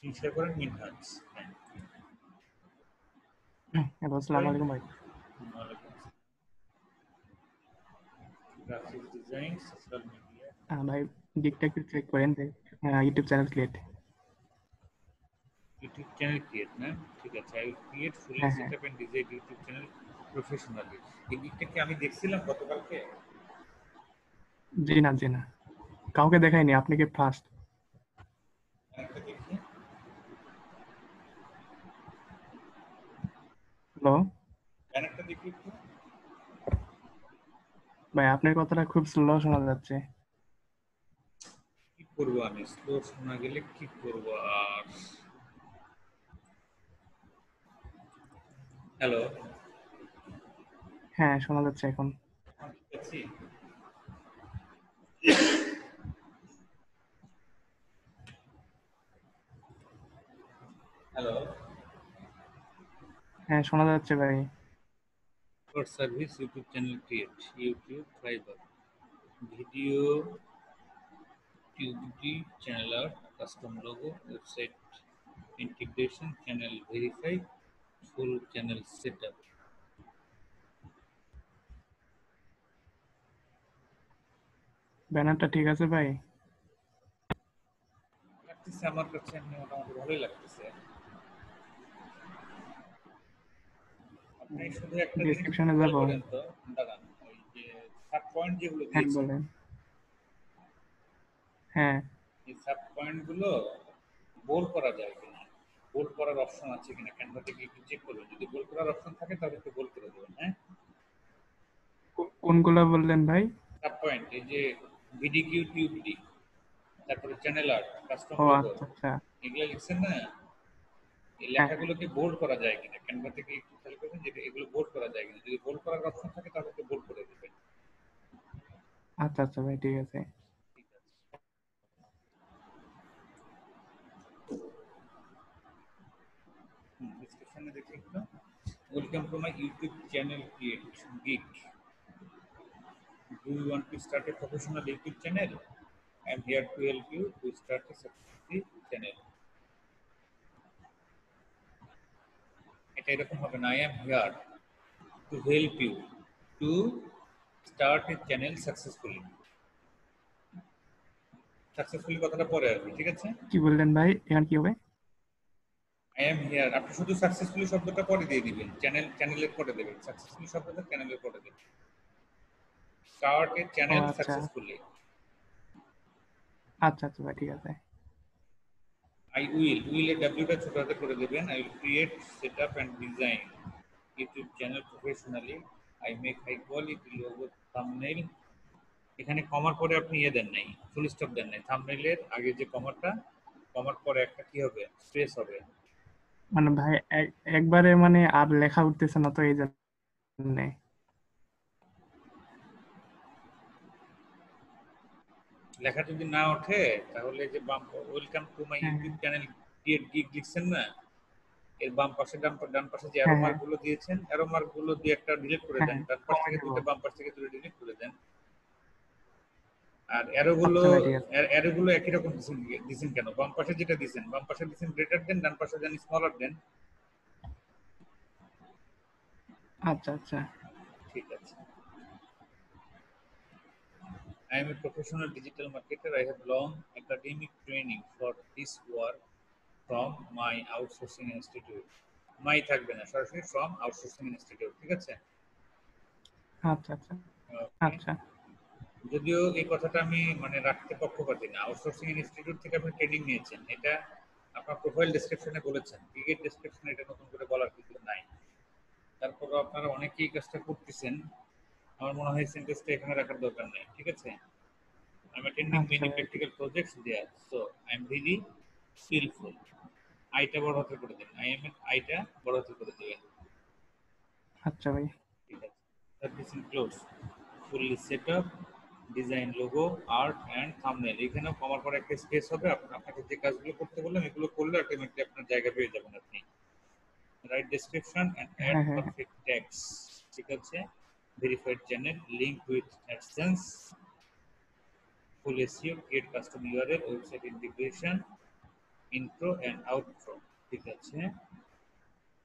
ইনস্টল করেন মিনহাজ। হ্যালো আসসালামু আলাইকুম ভাই গ্রাফিক্স ডিজাইন, সোশ্যাল মিডিয়া, ভাই দিকটা একটু চেক করেন YouTube channel create YouTube channel create না? ঠিক আছে, আই উইল ক্রিয়েট ফুলি হ্যাঁ setup and design YouTube channel professionally. এই দিকটা কি আমি দেখছিলাম গতকালকে? জি না কাউকে দেখাইনি, আপনি কি ফার্স্ট? একটা দেখি। হ্যালো ব্যানারটা দেখি একটু। ভাই, আপনার কথাটা খুব স্লো শোনা যাচ্ছে। কি করবো আমি, স্লো শোনা গেলে কি করবো আর। হ্যালো, হ্যাঁ, শোনা যাচ্ছে এখন। ঠিক আছি। হ্যালো, হ্যাঁ, শোনা যাচ্ছে ভাই। for service YouTube channel create, YouTube Fiverr, video, TubeD, channel art, custom logo, website integration, channel verify, full channel setup. ব্যানারটা ঠিক আছে ভাই? লাগতেছে আমার কাছে, এমনি মোটামুটি ভালোই লাগতেছে। আপনি শুধু একটা জিনিস ডেসক্রিপশনে খেয়াল যাব? করেন তো, দাঁড়ান, ওই যে সাব পয়েন্ট যেগুলো হ্যাঁ দিয়েছেন, বলেন। হ্যাঁ এই সাব পয়েন্ট গুলো বোল্ড করা যায় কিনা, বোল্ড করার অপশন আছে কিনা, ক্যানভা থেকে একটু চেক করবেন। যদি বোল্ড করার অপশন থাকে তাহলে একটু বোল্ড করে দেবেন। হ্যাঁ, কোনগুলা বললেন ভাই? সাব পয়েন্ট, এই যে ভিডিকিউ টিউবডি, তারপরে চ্যানেল আর্ট, কাস্টম ও লোগো, আচ্ছা আচ্ছা। এগুলো লিখছেন না, এই হ্যাঁ লেখাগুলোকে বোল্ড করা যায় কিনা, ক্যানভা থেকে একটু খেয়াল করবেন যে এগুলো বোল্ড করা যায় কিনা। যদি বোল্ড করার অপশন থাকে তাহলে একটু বোল্ড করে দেবেন। আচ্ছা আচ্ছা ভাই, ঠিক আছে। ঠিক আছে, ডিসক্রিপশনে দেখি একটু। Welcome to my YouTube channel create gig. Do you want to start a professional YouTube channel? I am here to help you to start a successful channel. এটা এরকম হবে না, I am here to help you to start a channel successfully. Successfully কথাটা পরে আসবে, ঠিক আছে? কি বললেন ভাই, এখন কি হবে? I am here, আপনি শুধু সাকসেসফুলি শব্দটা পরে দিয়ে দিবেন, চ্যানেলের পরে দেবেন, সাকসেসফুলি শব্দটা চ্যানেলের পরে দেবেন। স্টার্ট এ ও চ্যানেল আচ্ছা সাকসেসফুলি। আচ্ছা আচ্ছা ভাই, ঠিক আছে। I will এর ডাব্লিউটা ছোট হাতে করে দেবেন। I will create, set up and design YouTube channel professionally. I make high quality logo, thumbnail. এখানে কমার পরে আপনি দেন নাই, ফুল স্টপ দেন নাই। থাম্বনেইলের আগে যে কমাটা, কমার পরে একটা কি হবে, স্পেস হবে। মানে ভাই একবারে মানে আর লেখা উঠতেছে না তো, এই জন্য। লেখা যদি না ওঠে তাহলে যে বাম, ওয়েলকাম টু মাই হ্যাঁ ইউটিউব চ্যানেল ক্রিয়েট গিগ লিখছেন না, এর বাম পাশে ডান পাশে যে অ্যারো হ্যাঁ মার্ক গুলো দিয়েছেন, অ্যারো মার্ক গুলো দিয়ে একটা ডিলিট করে হ্যাঁ দেন, হ্যাঁ, ডান পাশ কমা থেকে দেব। দুটো, বাম পাশ থেকে দুটো ডিলিট করে দেন। আর অ্যারোগুলো, আচ্ছা ভাই, ঠিক আছে। অ্যারোগুলো একই রকম দিছেন কেন? বাম পাশে যেটা দিছেন, বাম পাশে দিছেন গ্রেটার দেন, ডান পাশে দেন স্মলার দেন। আচ্ছা আচ্ছা। ঠিক আছে। I am a professional digital marketer. I have long academic training for this work from my outsourcing institute. মাই থাকবে না, সরাসরি from outsourcing institute, ঠিক আছে? আচ্ছা আচ্ছা Okay. আচ্ছা। যদিও এই কথাটা আমি মানে রাখতে পক্ষপাতী না, আউটসোর্সিং ইনস্টিটিউট থেকে আপনি ট্রেনিং নিয়েছেন, এটা আপনার প্রোফাইল ডেসক্রিপশনে বলেছেন, ক্রিকেট ডেসক্রিপশনে এটা নতুন করে বলার কিছু নাই। তারপরও আপনারা অনেকেই কাজটা করতেছেন, আমার মনে হয় সেন্টেন্সটা এখানে রাখার দরকার নেই, ঠিক আছে? I'm attending আচ্ছা many ভাই, practical projects there, so I'm really skillful. আইটা বড় হাতে করে দেন, I am এর আইটা বড় হাতে করে দেবেন। আচ্ছা ভাই। ঠিক আছে। That this includes fully set up, design, logo, art and thumbnail. এখানেও কমার পর একটা স্পেস হবে। আপনাকে যে কাজগুলো করতে বললাম এগুলো করলে আলটিমেটলি আপনার জায়গা পেয়ে যাবেন আপনি। রাইট ডেসক্রিপশন এন্ড অ্যাড হ্যাঁ হ্যাঁ পারফেক্ট ট্যাগস, ঠিক আছে? Verified channel, link with AdSense, full SEO, create custom URL, website integration, intro and outro, ঠিক আছে?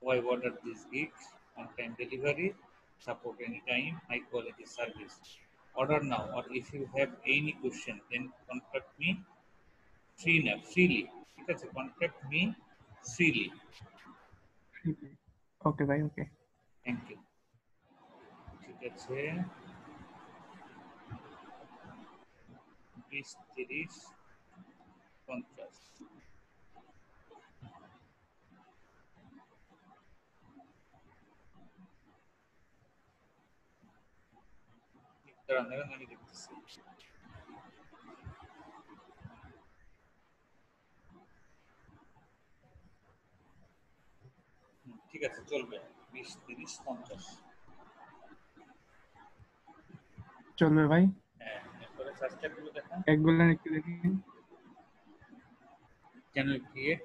Why order this gig? On-time delivery, support anytime, high quality service. Order now, or if you have any question, then contact me freely. ঠিক আছে? Contact me freely. ওকে ভাই, ওকে। Thank you. ঠিক আছে, 20, 30, 50। দাঁড়ান দাঁড়ান, আমি দেখতেছি। ঠিক আছে, চলবে। 20, 30, 50। চলবে ভাই। হ্যাঁ, এরপরে সাবস্ক্রাইবগুলো দেখা। একগুলো একটু দেখি। Channel create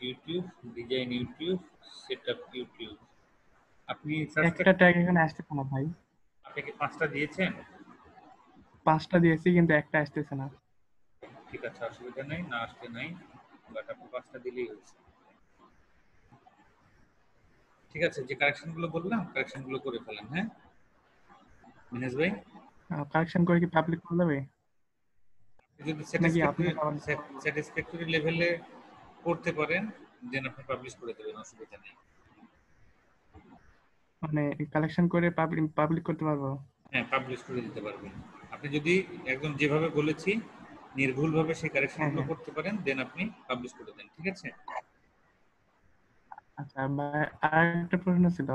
YouTube, design YouTube, setup YouTube. আপনি একটা সাবস্ক্রাইব, ট্যাগ এখানে আসতেছে না ভাই। আপনি কি 5টা দিয়েছেন? 5টা দিয়েছি কিন্তু একটা আসতেছে না। ঠিক আছে, অসুবিধা নেই, না আসতে নাই, বাট আপনি 5টা দিলেই হয়েছে। ঠিক আছে, যে কারেকশনগুলো বললাম কারেকশনগুলো করে ফেলেন। হ্যাঁ মিনাজ ভাই, কারেকশন করে কি পাবলিক করে দেবে যদি নাকি আপনি আবার? স্যাটিসফ্যাক্টরি লেভেলে করতে পারেন দেন আপনি পাবলিশ করে দেবেন, অসুবিধা নেই। মানে কালেকশন করে পাবলিক করতে পারবো? হ্যাঁ, পাবলিশ করে দিতে পারবেন। আপনি যদি একদম যেভাবে বলেছি নির্ভুলভাবে সেই কারেকশনগুলো হ্যাঁ। করতে পারেন দেন আপনি পাবলিশ করে দেন, ঠিক আছে? আচ্ছা ভাই, আরেকটা প্রশ্ন ছিল।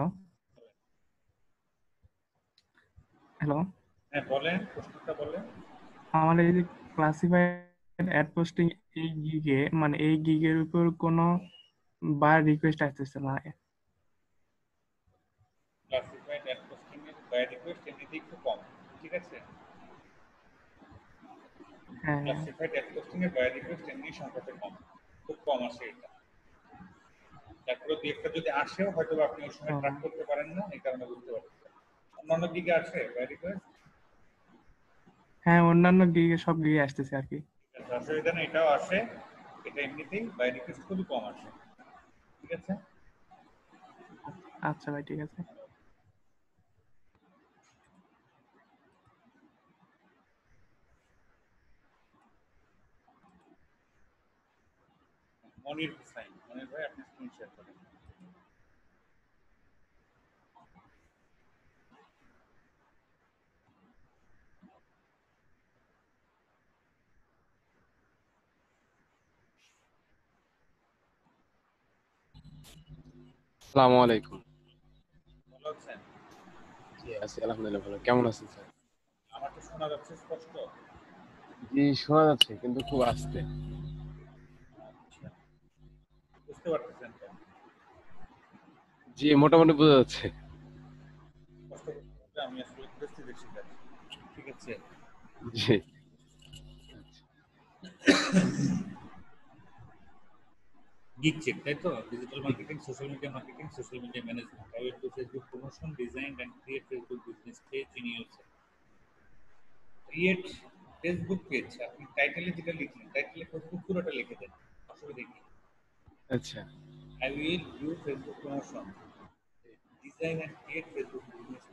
হ্যালো, হ্যাঁ বলেন, প্রশ্নটা বলেন। আমার এই যে ক্লাসিফাইড অ্যাড পোস্টিং এই গিগে, মানে এই গিগের উপর কোনো বার রিকোয়েস্ট আসতেছে না। ক্লাসিফাইড অ্যাড পোস্টিং এর বাই রিকোয়েস্ট এমনিতেই খুব কম, ঠিক আছে? হ্যাঁ ক্লাসিফাইড অ্যাড পোস্টিং এর বাই রিকোয়েস্ট এমনি সংখ্যাতে কম, খুব কম আসে এটা। তারপরে দুই একটা যদি আসেও হয়তো আপনি ওই সময় ট্র্যাক করতে পারেন না, এই কারণে বুঝতে পারছেন। অন্যান্য দিকে আসে বাই রিকোয়েস্ট? হ্যাঁ, অন্যান্য গিগে সব গিগে আসতেছে আর কি। অসুবিধা নেই, এটাও আসে, এটা এমনিতেই বাই রিকোয়েস্ট খুবই কম আসে, ঠিক আছে? আচ্ছা ভাই, ঠিক আছে। মনির হুসাইন, মনির ভাই আপনি স্ক্রিন শেয়ার করেন। আসসালামু আলাইকুম। ভালো আছেন? জি আছি আলহামদুলিল্লাহ, ভালো। কেমন আছেন স্যার? আমাকে শোনা যাচ্ছে স্পষ্ট? জি শোনা যাচ্ছে কিন্তু খুব আস্তে। আচ্ছা, বুঝতে পারতেছেন তো? জি মোটামুটি বোঝা যাচ্ছে। কষ্ট করতে আমি আসলে পরিস্থিতির শিকার, ঠিক আছে? জি গিগ চেক, তাই তো? Digital marketing, social media management, how to Facebook promotion, design and create Facebook business page in yourself. Create Facebook page, আপনি টাইটেলে যেটা লিখলেন, টাইটেলে ফেসবুক পুরোটা লিখে দেন, অসুবিধা নেই। আচ্ছা। I will do Facebook promotion, design and create Facebook business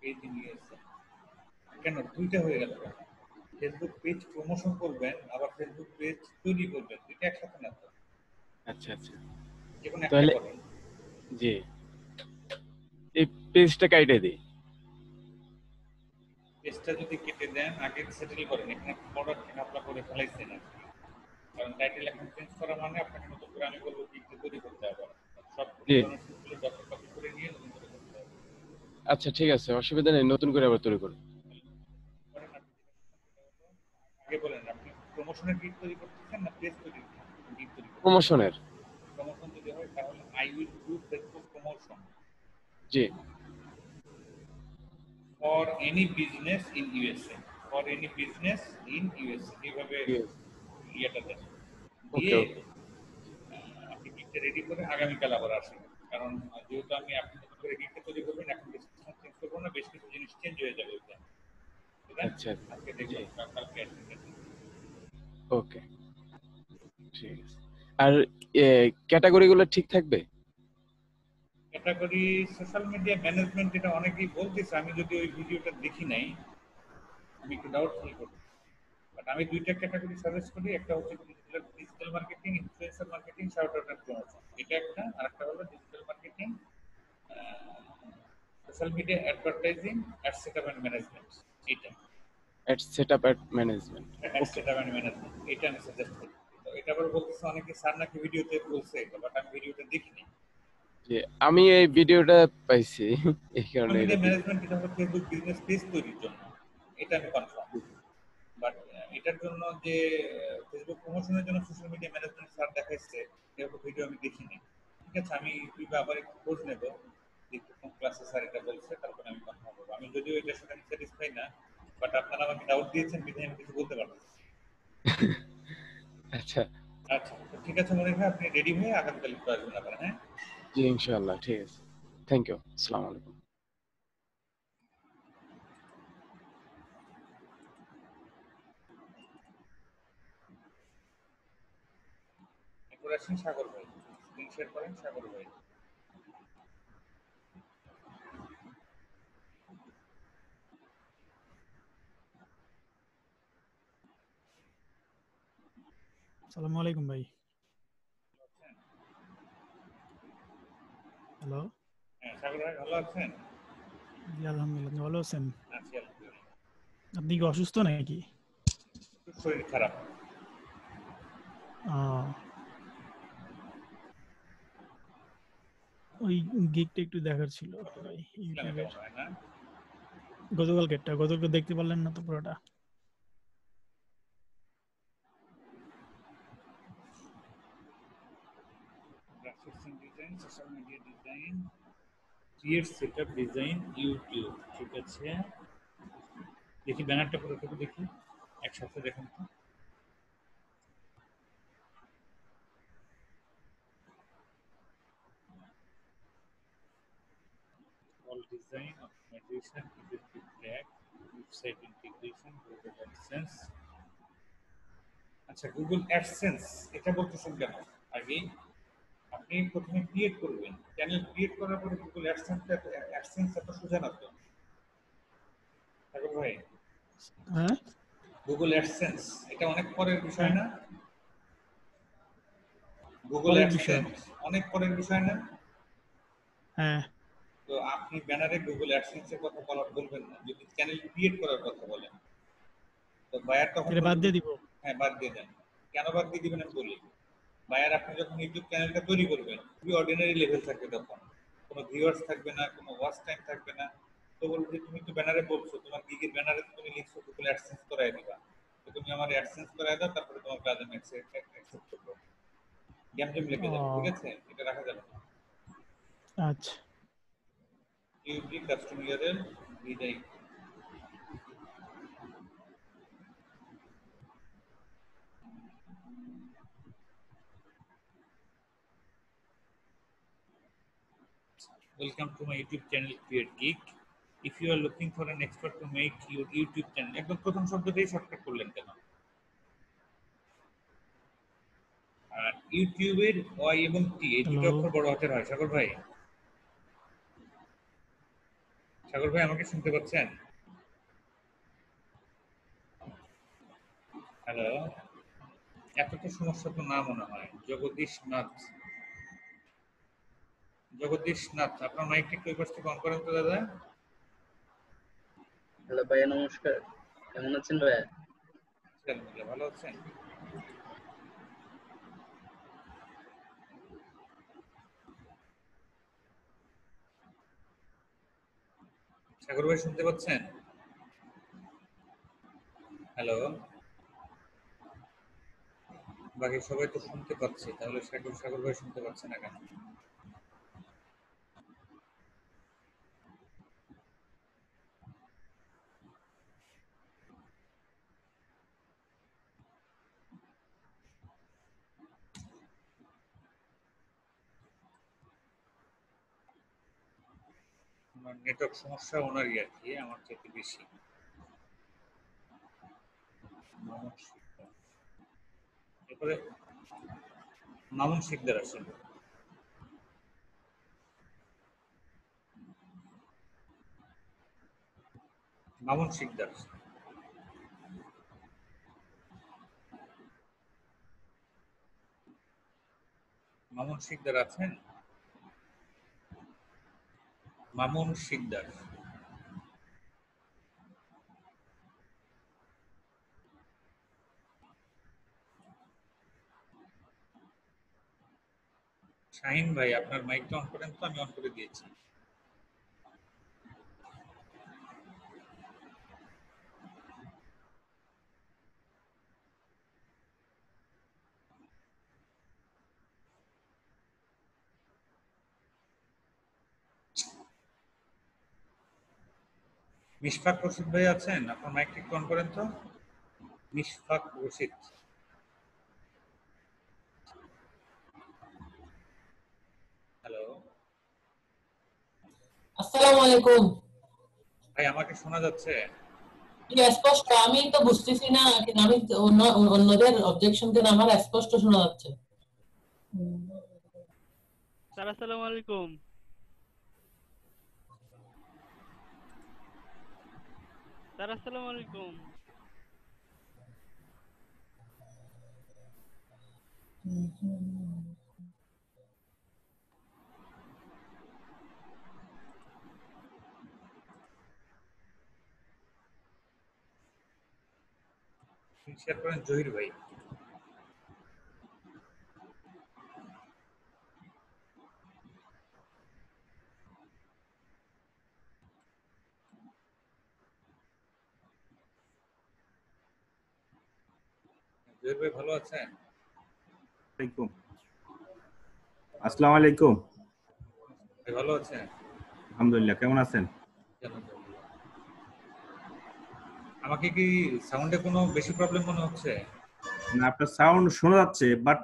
page in yourself. কেন দুইটা হয়ে গেল? ফেসবুক পেজ প্রমোশন করবেন আবার ফেসবুক পেজ তৈরি করবেন, দুইটা একসাথে না তো? আচ্ছা আচ্ছা, যেকোনো একটা তাহলে করেন। জি এই পেজটা কাইটে দিই। পেজটা যদি কেটে দেন আগে সেটেল করেন, এখানে প্রোডাক্ট আপলোড করে ফেলাইছেন আপনি, কারণ টাইটেল এখন চেঞ্জ করা মানে আপনাকে নতুন করে আমি বলবো কি তৈরি করতে হবে, সব ইনফরমেশনগুলো ডকুমেন্ট কপি করে নিয়ে নতুন করে করতে হবে। আচ্ছা ঠিক আছে, অসুবিধা নেই, নতুন করে আবার তৈরি করব। আগে বলেন আপনি প্রমোশনের গিগ তৈরি করতেছেন না পেজ তৈরি গিগ তৈরি করতেছেন? প্রমোশনের। প্রমোশন যদি হয় তাহলে I will do Facebook promotion G for any business in USA, for any business in USA, এইভাবে ইয়েটা দেন দিয়ে আপনি গিগটা রেডি করে আগামীকাল আবার আসেন, কারণ যেহেতু আমি আপনি নতুন করে গিগটা তৈরি করবেন এখন ডেসক্রিপশন চেঞ্জ করবো না, বেশ কিছু জিনিস চেঞ্জ হয়ে যাবে ওইটা। আচ্ছা আজকে দেখবেন কালকে ওকে ঠিক আছে। আর ক্যাটাগরিগুলো ঠিক থাকবে? ক্যাটাগরি সোশ্যাল মিডিয়া ম্যানেজমেন্ট এটা অনেকেই বলতেছে, আমি যদি ওই ভিডিওটা দেখি নাই আমি একটু ডাউটফুল করি, বাট আমি দুইটা ক্যাটাগরি সাজেস্ট করি, একটা হচ্ছে digital marketing, influencer marketing, shout out and promotion, এটা একটা, আর একটা হলো digital marketing, social media advertising, ad setup and management, এটা ad setup ad management. Ad setup and management এটা আমি সাজেস্ট করি। তো এটা আবার বলতেছে অনেকে স্যার নাকি ভিডিওতে বলছে এটা, বাট আমি ভিডিওটা দেখিনি, যে আমি এই ভিডিওটা পাইছি এই কারণে সোশ্যাল এটা মিডিয়া দিই। ম্যানেজমেন্ট এটা হলো ফেসবুক বিজনেস পেজ তৈরির জন্য, এটা আমি কনফার্ম। বাট এটার জন্য যে ফেসবুক প্রমোশনের জন্য সোশ্যাল মিডিয়া ম্যানেজমেন্ট স্যার দেখাইছে এরকম ভিডিও আমি দেখিনি। ঠিক আছে, আমি ইউটিউবে আবার একটু খোঁজ নেব যে কোন ক্লাসে স্যার এটা বলছে, তারপরে আমি কনফার্ম করবো। আমি যদিও এটার সাথে আমি স্যাটিসফাই না, বাট আপনারা আমাকে ডাউট দিয়েছেন বিধায় আমি কিছু বলতে পারছি। আচ্ছা আচ্ছা, তো ঠিক আছে মনির ভাই, আপনি রেডি হয়ে আগামীকাল একটু আসবেন আবার, হ্যাঁ? জি ইনশাআল্লাহ, ঠিক আছে, থ্যাংক ইউ, আসসালামু আলাইকুম। এরপর আসেন সাগর ভাই, স্ক্রিন শেয়ার করেন সাগর ভাই। আসসালামু আলাইকুম ভাই। হ্যালো। হ্যাঁ সাগর ভাই, ভালো আছেন? জি আলহামদুলিল্লাহ, আপনি ভালো আছেন? আছি আলহামদুলিল্লাহ। আপনি কি অসুস্থ নাকি? একটু শরীর খারাপ। ওই গিগটা একটু দেখার ছিল ভাই ইসলামে ইউটিউবের। কেমন হয় না? গতকালকে দেখতে পারলেন না তো পুরোটা? Graphics and design, social media design, create setup design, YouTube. ঠিক আছে, দেখি ব্যানারটা পুরোটুকু দেখি, একসাথে দেখুন তো। All design, optimization, effective tag, website integration, Google AdSense। আচ্ছা, গুগল অ্যাডসেন্স এটা বলতেছেন কেন? আগে আপনি প্রথমে ক্রিয়েট করবেন, চ্যানেল ক্রিয়েট করার পরে গুগল অ্যাডসেন্স এত সোজা না তো ভাই। হ্যাঁ, গুগল অ্যাডসেন্স এটা অনেক পরের বিষয় না? গুগল পরের বিষয়। অ্যাডসেন্স অনেক পরের বিষয় না? হ্যাঁ। তো আপনি ব্যানারে গুগল অ্যাডসেন্সের কথা বলবেন না, যদি চ্যানেল ক্রিয়েট করার কথা বলেন। তো বায়ার তখন বাদ দিয়ে দিব? হ্যাঁ, বাদ দিয়ে দেন। কেন বাদ দিয়ে দিবেন আমি বলি। বায়ার আপনি যখন ইউটিউব চ্যানেলটা তৈরি করবেন, খুবই অর্ডিনারি লেভেল থাকবে, তখন কোনো ভিউয়ার্স থাকবে না, কোনো ওয়াচ টাইম থাকবে না। তো বলবো যে তুমি তো ব্যানারে বলছো, তোমার গিগের ব্যানারে তুমি লিখছো গুগল অ্যাডসেন্স করাই দিবা, তো তুমি আমার অ্যাডসেন্স করাই দাও, তারপরে তোমার কাজ আমি অ্যাকসেপ্ট করবো। গ্যাম লিখে যাবে, ঠিক আছে? এটা রাখা যাবে না। আচ্ছা, ইউবি কাস্টমার ইয়ারের বিদায়। Welcome to my YouTube channel Create Geek. If you are looking for an expert to make your YouTube channel, একদম প্রথম শব্দটাই শর্টকাট করলেন কেন? আর ইউটিউবের ওয়াই এবং টি এই দুটো অক্ষর বড় হাতের হয়। সাগর ভাই, আমাকে শুনতে পাচ্ছেন? হ্যালো, এতটা সমস্যা তো না মনে হয়। জগদীশ নাথ, আপনার মাইকটা একটু পাশ থেকে অন করেন তো দাদা। হ্যালো ভাইয়া, নমস্কার, কেমন আছেন ভাইয়া? ভালো আছেন? সাগর ভাই শুনতে পাচ্ছেন? হ্যালো, বাকি সবাই তো শুনতে পাচ্ছে, তাহলে সাগর ভাই শুনতে পাচ্ছে না কেন? নেটওয়ার্ক সমস্যা ওনারই আর কি, আমার চাইতে বেশি। এরপরে মামুন শিকদার আসেন। মামুন শিকদার, আছেন? মামুন শিকদার, শাহিন ভাই আপনার মাইকটা অন করেন তো, আমি অন করে দিয়েছি। মিশফাক রশিদ ভাই আছেন? আপনার মাইকটা একটু অন করেন তো। মিশফাক রশিদ। হ্যালো আসসালামু আলাইকুম। ভাই, আমাকে শোনা যাচ্ছে? কি স্পষ্ট? আমি তো বুঝতেছি না, কিন্তু আমি অন্যদের অবজেকশন কেন আমার স্পষ্ট শোনা যাচ্ছে। স্যার আসসালামু আলাইকুম। স্যার আসসালামু আলাইকুম। শেয়ার করেন জহির ভাই। জহির ভাই ভালো আছেন? আলাইকুম। আসসালামু আলাইকুম। ভাই ভালো আছেন? আলহামদুলিল্লাহ, কেমন আছেন? আমাকে কি সাউন্ডে কোনো বেশি প্রবলেম মনে হচ্ছে? না, আপনার সাউন্ড শোনা যাচ্ছে, বাট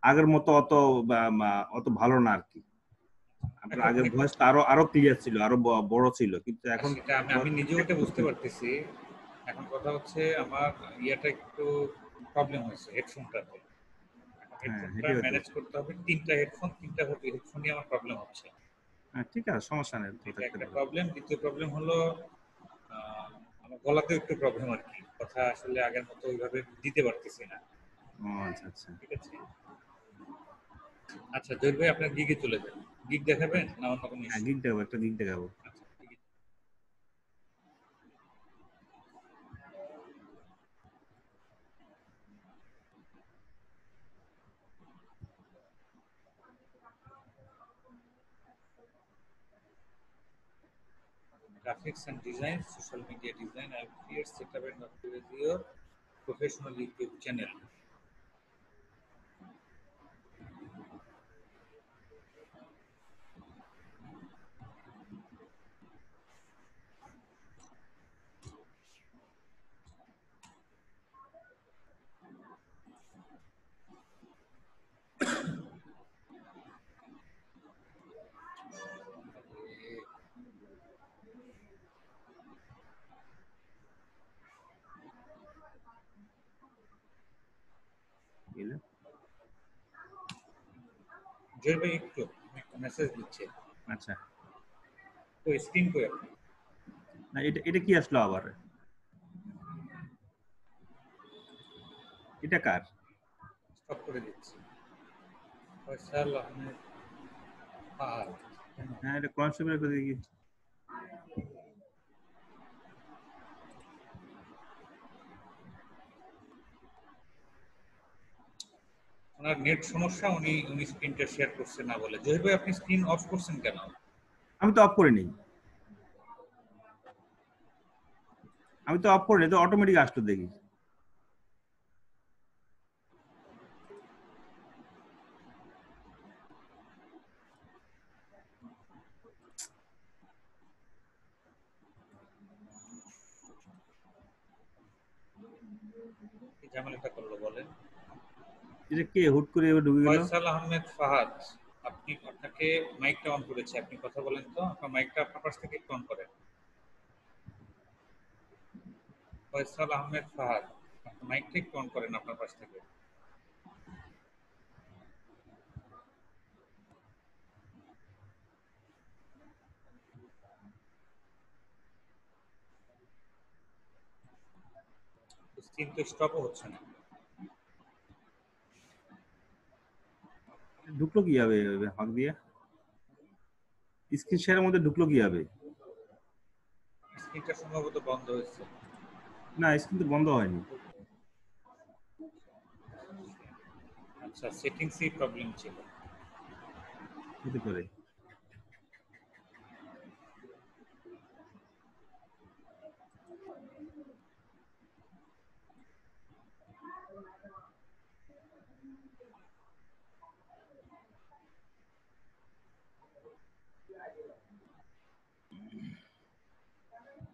আগের মতো অত ভালো না আর কি। আপনার আগের ভয়েসটা আরো ক্লিয়ার ছিল, আরো বড় ছিল, কিন্তু এখন সেটা আমি নিজেও এটা বুঝতে পারতেছি। এখন কথা হচ্ছে আমার ইয়েটা একটু প্রবলেম হয়েছে হেডফোনটাতে। হেডফোনটা ম্যানেজ করতে হবে, তিনটা হেডফোনই আমার প্রবলেম হচ্ছে। হ্যাঁ, ঠিক আছে, সমস্যা নেই। একটা প্রবলেম। দ্বিতীয় প্রবলেম হলো আমার গলাতেও একটু প্রবলেম আর কি, কথা আসলে আগের মতো ওইভাবে দিতে পারতেছি না। আচ্ছা আচ্ছা, ঠিক আছে। আচ্ছা জহির ভাই, আপনার গিগে চলে যান। গিগ দেখাবেন না অন্য কোনো? হ্যাঁ, গিগ দেখাবো, একটা গিগ দেখাবো। Graphics and design, social media design. I will create, setup and optimize your professional YouTube channel. Zahir ভাই একটু মেসেজ দিচ্ছে। আচ্ছা, তো স্ক্রিন কই আপনি? না, এটা কি আসলো আবার? এটা কার? স্টপ করে দিচ্ছি। ফয়সাল আহমেদ ফাহাদ। হ্যাঁ, এটা কনস্টেবল করে দেখি। ওনার নেট সমস্যা, উনি স্ক্রিনটা শেয়ার করছেন না বলে। জহির ভাই, আপনি স্ক্রিন অফ করছেন কেন? আমি তো অফ করিনি, তো অটোমেটিক আসলো দেখি। কি ঝামেলাটা করলো বলেন? এটা কে হুট করে এবার ঢুকে গেল? ফয়সাল আহমেদ ফাহাদ, আপনাকে মাইকটা অন করেছে, আপনি কথা বলেন তো। আপনার মাইকটা আপনার পাশ থেকে একটু অন করেন। ফয়সাল আহমেদ ফাহাদ, আপনার মাইকটা একটু অন করেন আপনার পাশ থেকে। স্ক্রিন তো স্টপও হচ্ছে না। ঢুকলো কিভাবে হাঁক দিয়ে? স্ক্রিন শেয়ারের মধ্যে ঢুকলো কিভাবে? স্ক্রিনটা সম্ভবত বন্ধ হয়েছে। না, স্ক্রিন তো বন্ধ হয়নি। আচ্ছা, সেটিংসেই প্রবলেম ছিল। হতে পারে।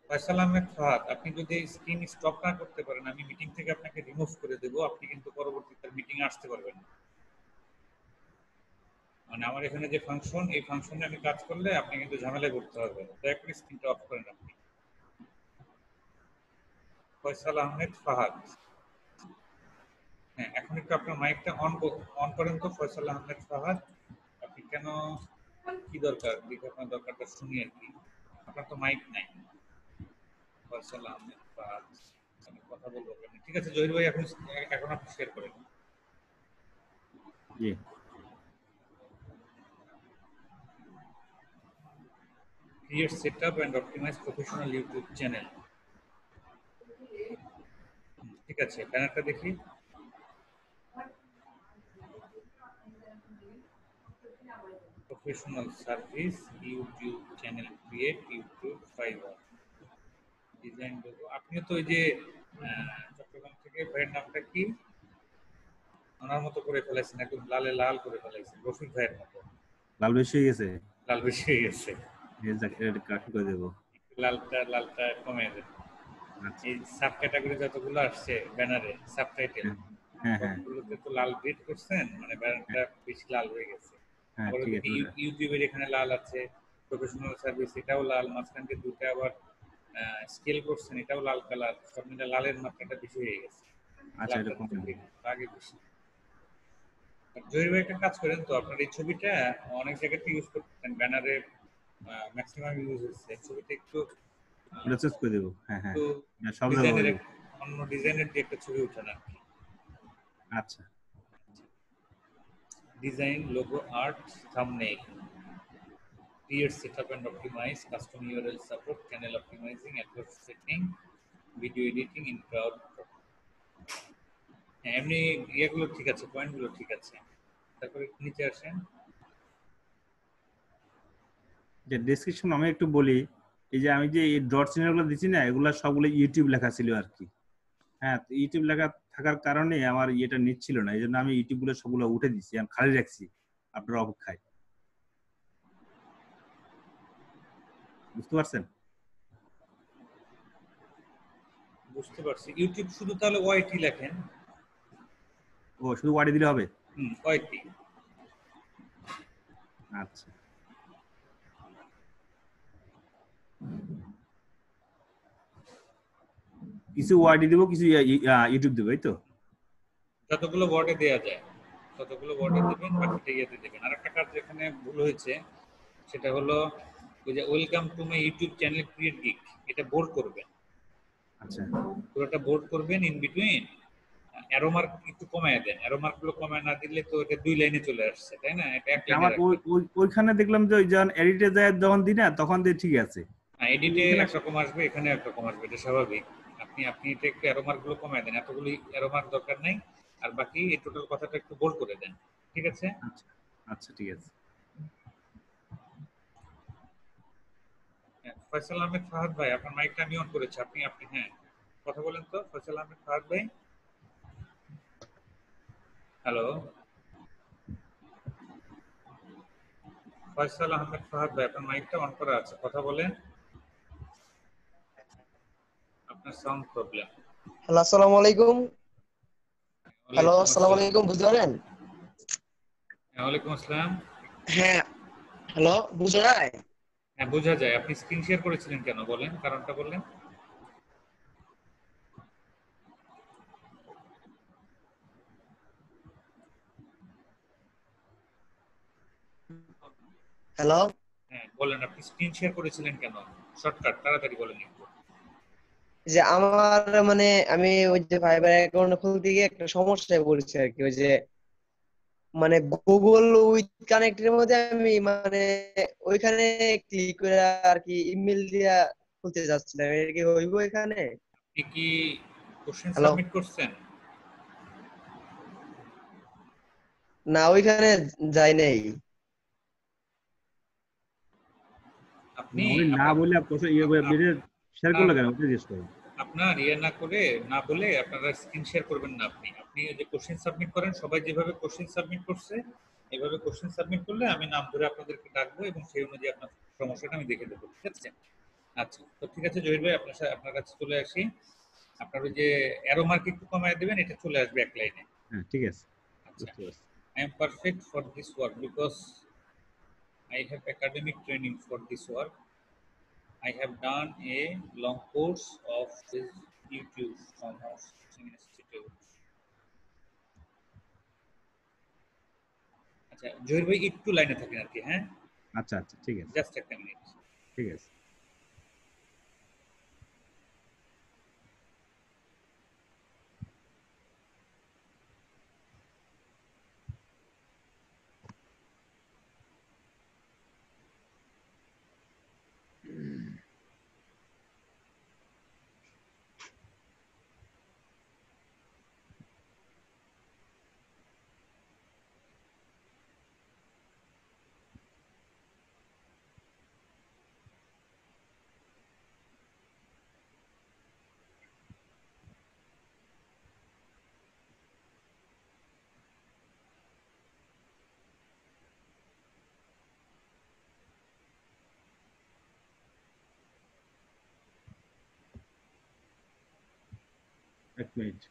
ফয়সাল আহমেদ ফাহাদ, আপনি যদি স্ক্রিন স্টপ না করতে পারেন, আমি মিটিং থেকে আপনাকে রিমুভ করে দেব, আপনি কিন্তু পরবর্তীতে মিটিং এ আসতে পারবেন না। মানে আমার এখানে যে ফাংশন, এই ফাংশনে আমি কাজ করলে আপনি কিন্তু ঝামেলায় পড়তে হবে। দয়া করে স্ক্রিনটা অফ করেন আপনি। ফয়সাল আহমেদ ফাহাদ, হ্যাঁ এখন একটু আপনার মাইকটা অন করেন তো ফয়সাল আহমেদ ফাহাদ। আপনি কেন, কি দরকার, দেখে আপনার দরকারটা শুনি আর কি। আপনার তো মাইক নাই। ফয়সাল আহমেদ ফাহাদ, আমি কথা বলবো কেন? ঠিক আছে জহির ভাই, এখন আপনি শেয়ার করেন। জি Create, setup and optimize professional YouTube channel. ঠিক আছে, ব্যানারটা দেখি। Professional service YouTube channel create YouTube fibre design logo. আপনিও তো ওই যে চট্টগ্রাম থেকে, ভাইয়ের নামটা কি, ওনার মতো করে ফেলাইছেন, একদম লালে লাল করে ফেলাইছেন, রফিক ভাইয়ের মতো। লাল বেশি হয়ে গেছে, লাল বেশি হয়ে গেছে, এটা কাটি করে দেবো। লালটা কমে দেব। এই সাব ক্যাটাগরি যতগুলো আসছে ব্যানারে, সাবটাইটেল, সবগুলোতে তো লাল গ্রেড করছেন, মানে ব্যানারটা বেশি লাল হয়ে গেছে। ইউটিউবের এখানে লাল আছে, প্রফেশনাল সার্ভিস এটাও লাল, মাঝখান থেকে দুটো আবার স্কেল করছেন, এটাও লাল কালার, সব মিলে লালের মাত্রাটা বেশি হয়ে গেছে। আচ্ছা, এটা কোন আগে বেশি। জহির ভাই একটা কাজ করেন তো, আপনার এই ছবিটা অনেক জায়গাতে ইউজ করতেন, ব্যানারে ম্যাক্সিমাম ইউজ হচ্ছে, ছবিটা একটু প্রসেস করে দেব। হ্যাঁ হ্যাঁ, সব অন্য ডিজাইনের দিয়ে একটা ছবি উঠান আর কি। আচ্ছা, design, logo, art, thumbnail, create, setup and optimize, custom URL support, channel optimizing, adverse setting, video editing in crowd. এমনি এগুলো ঠিক আছে, পয়েন্টগুলো ঠিক আছে। তারপরে নিচে আসেন, যে ডেসক্রিপশন আমি একটু বলি। এই যে আমি যে এই ডট চিহ্নগুলো দিচ্ছি না, এগুলা সবগুলো ইউটিউব লেখা ছিল আর কি। হ্যাঁ, তো ইউটিউব লেখা থাকার কারণে আমার এটা নিচ্ছিল না, এই জন্য আমি ইউটিউব গুলো সবগুলো উঠে দিচ্ছি, আমি খালি রাখছি আপনার অপেক্ষায়। বুঝতে পারছেন? বুঝতে পারছি। ইউটিউব শুধু তাহলে ওয়াইটি লেখেন। ও, শুধু ওয়াইটি দিলে হবে? ওয়াইটি। আচ্ছা, কিছু ওয়াইটি দিব, কিছু ইউটিউব দিব, এই তো? যতগুলো ওয়ার্ডে দেয়া যায় ততগুলো ওয়ার্ডে দিবেন, বাকিটা ইয়েতে দিবেন। আর একটা কাজ যেখানে ভুল হয়েছে সেটা হলো ওই যে welcome to my YouTube channel create gig, এটা বোল্ড করবেন। আচ্ছা, পুরোটা বোল্ড করবেন, ইন বিটুইন অ্যারো মার্ক একটু কমায় দেন। অ্যারো মার্ক গুলো কমায় না দিলে তো এটা দুই লাইনে চলে আসছে, তাই না? এটা এক লাইনে আমার ওইখানে দেখলাম যে যখন এডিটে যায় যখন দিই না, তখন দিয়ে ঠিক আছে। হ্যাঁ, এডিটে একরকম আসবে, এখানে একরকম আসবে, এটা স্বাভাবিক। আপনি এটা একটু অ্যারো মার্ক গুলো কমায় দেন, এতগুলো অ্যারো মার্ক দরকার নাই। আর বাকি এই টোটাল কথাটা একটু বোল্ড করে দেন, ঠিক আছে? আচ্ছা, ঠিক আছে। ফয়সাল আহমেদ ফাহাদ ভাই, আপনার মাইকটা আমি অন করেছি, আপনি হ্যাঁ কথা বলেন তো। ফয়সাল আহমেদ ফাহাদ ভাই, হ্যালো। ফয়সাল আহমেদ ফাহাদ ভাই, আপনার মাইকটা অন করা আছে, কথা বলেন। আপনার সাউন্ড প্রবলেম। হ্যালো, আসসালামু আলাইকুম। হ্যালো, আসসালামু আলাইকুম, বুঝতে পারেন? ওয়ালাইকুম আসসালাম। হ্যাঁ, হ্যালো, বুঝা যায়? হ্যাঁ, বোঝা যায়। আপনি স্ক্রিন শেয়ার করেছিলেন কেন, বলেন, কারণটা বললেন। হ্যালো, হ্যাঁ বলেন, আপনি স্ক্রিন শেয়ার করেছিলেন কেন? শর্টকাট তাড়াতাড়ি বলেন একটু। যে আমার মানে আমি ওই যে ফাইবার অ্যাকাউন্ট খুলতে গিয়ে একটা সমস্যায় পড়েছি আর কি। ওই যে মানে গুগল উইথ কানেক্টের মধ্যে আমি মানে ওইখানে ক্লিক করে আর কি ইমেল দিয়া খুলতে যাচ্ছিলাম, এটা কি হইব এখানে? আপনি কি কোশ্চেন সাবমিট করছেন? না, ওইখানে যাই নাই। আপনি উনি না বলে শেয়ার করলো কেন ওটা জিজ্ঞেস করুন। আপনার ইয়ে না করে না বলে আপনারা স্ক্রিন শেয়ার করবেন না। আপনি যে কোশ্চেন সাবমিট করেন, সবাই যেভাবে কোশ্চেন সাবমিট করছে এইভাবে কোশ্চেন সাবমিট করলে আমি নাম ধরে আপনাদেরকে ডাকবো এবং সেই অনুযায়ী আপনার সমস্যাটা আমি দেখে দেবো, ঠিক আছে? আচ্ছা, তো ঠিক আছে জহির ভাই, আপনার কাছে চলে আসি। আপনার ওই যে অ্যারো মার্ক একটু কমায় দেবেন, এটা চলে আসবে এক লাইনে। হ্যাঁ ঠিক আছে। আচ্ছা, I am perfect for this work because I have academic training for this work. I have done a long course of this YouTube from our institute. আচ্ছা জহির ভাই একটু লাইনে থাকেন আর কি। হ্যাঁ আচ্ছা আচ্ছা ঠিক আছে, জাস্ট একটা মিনিট। ঠিক আছে। এক মিনিট।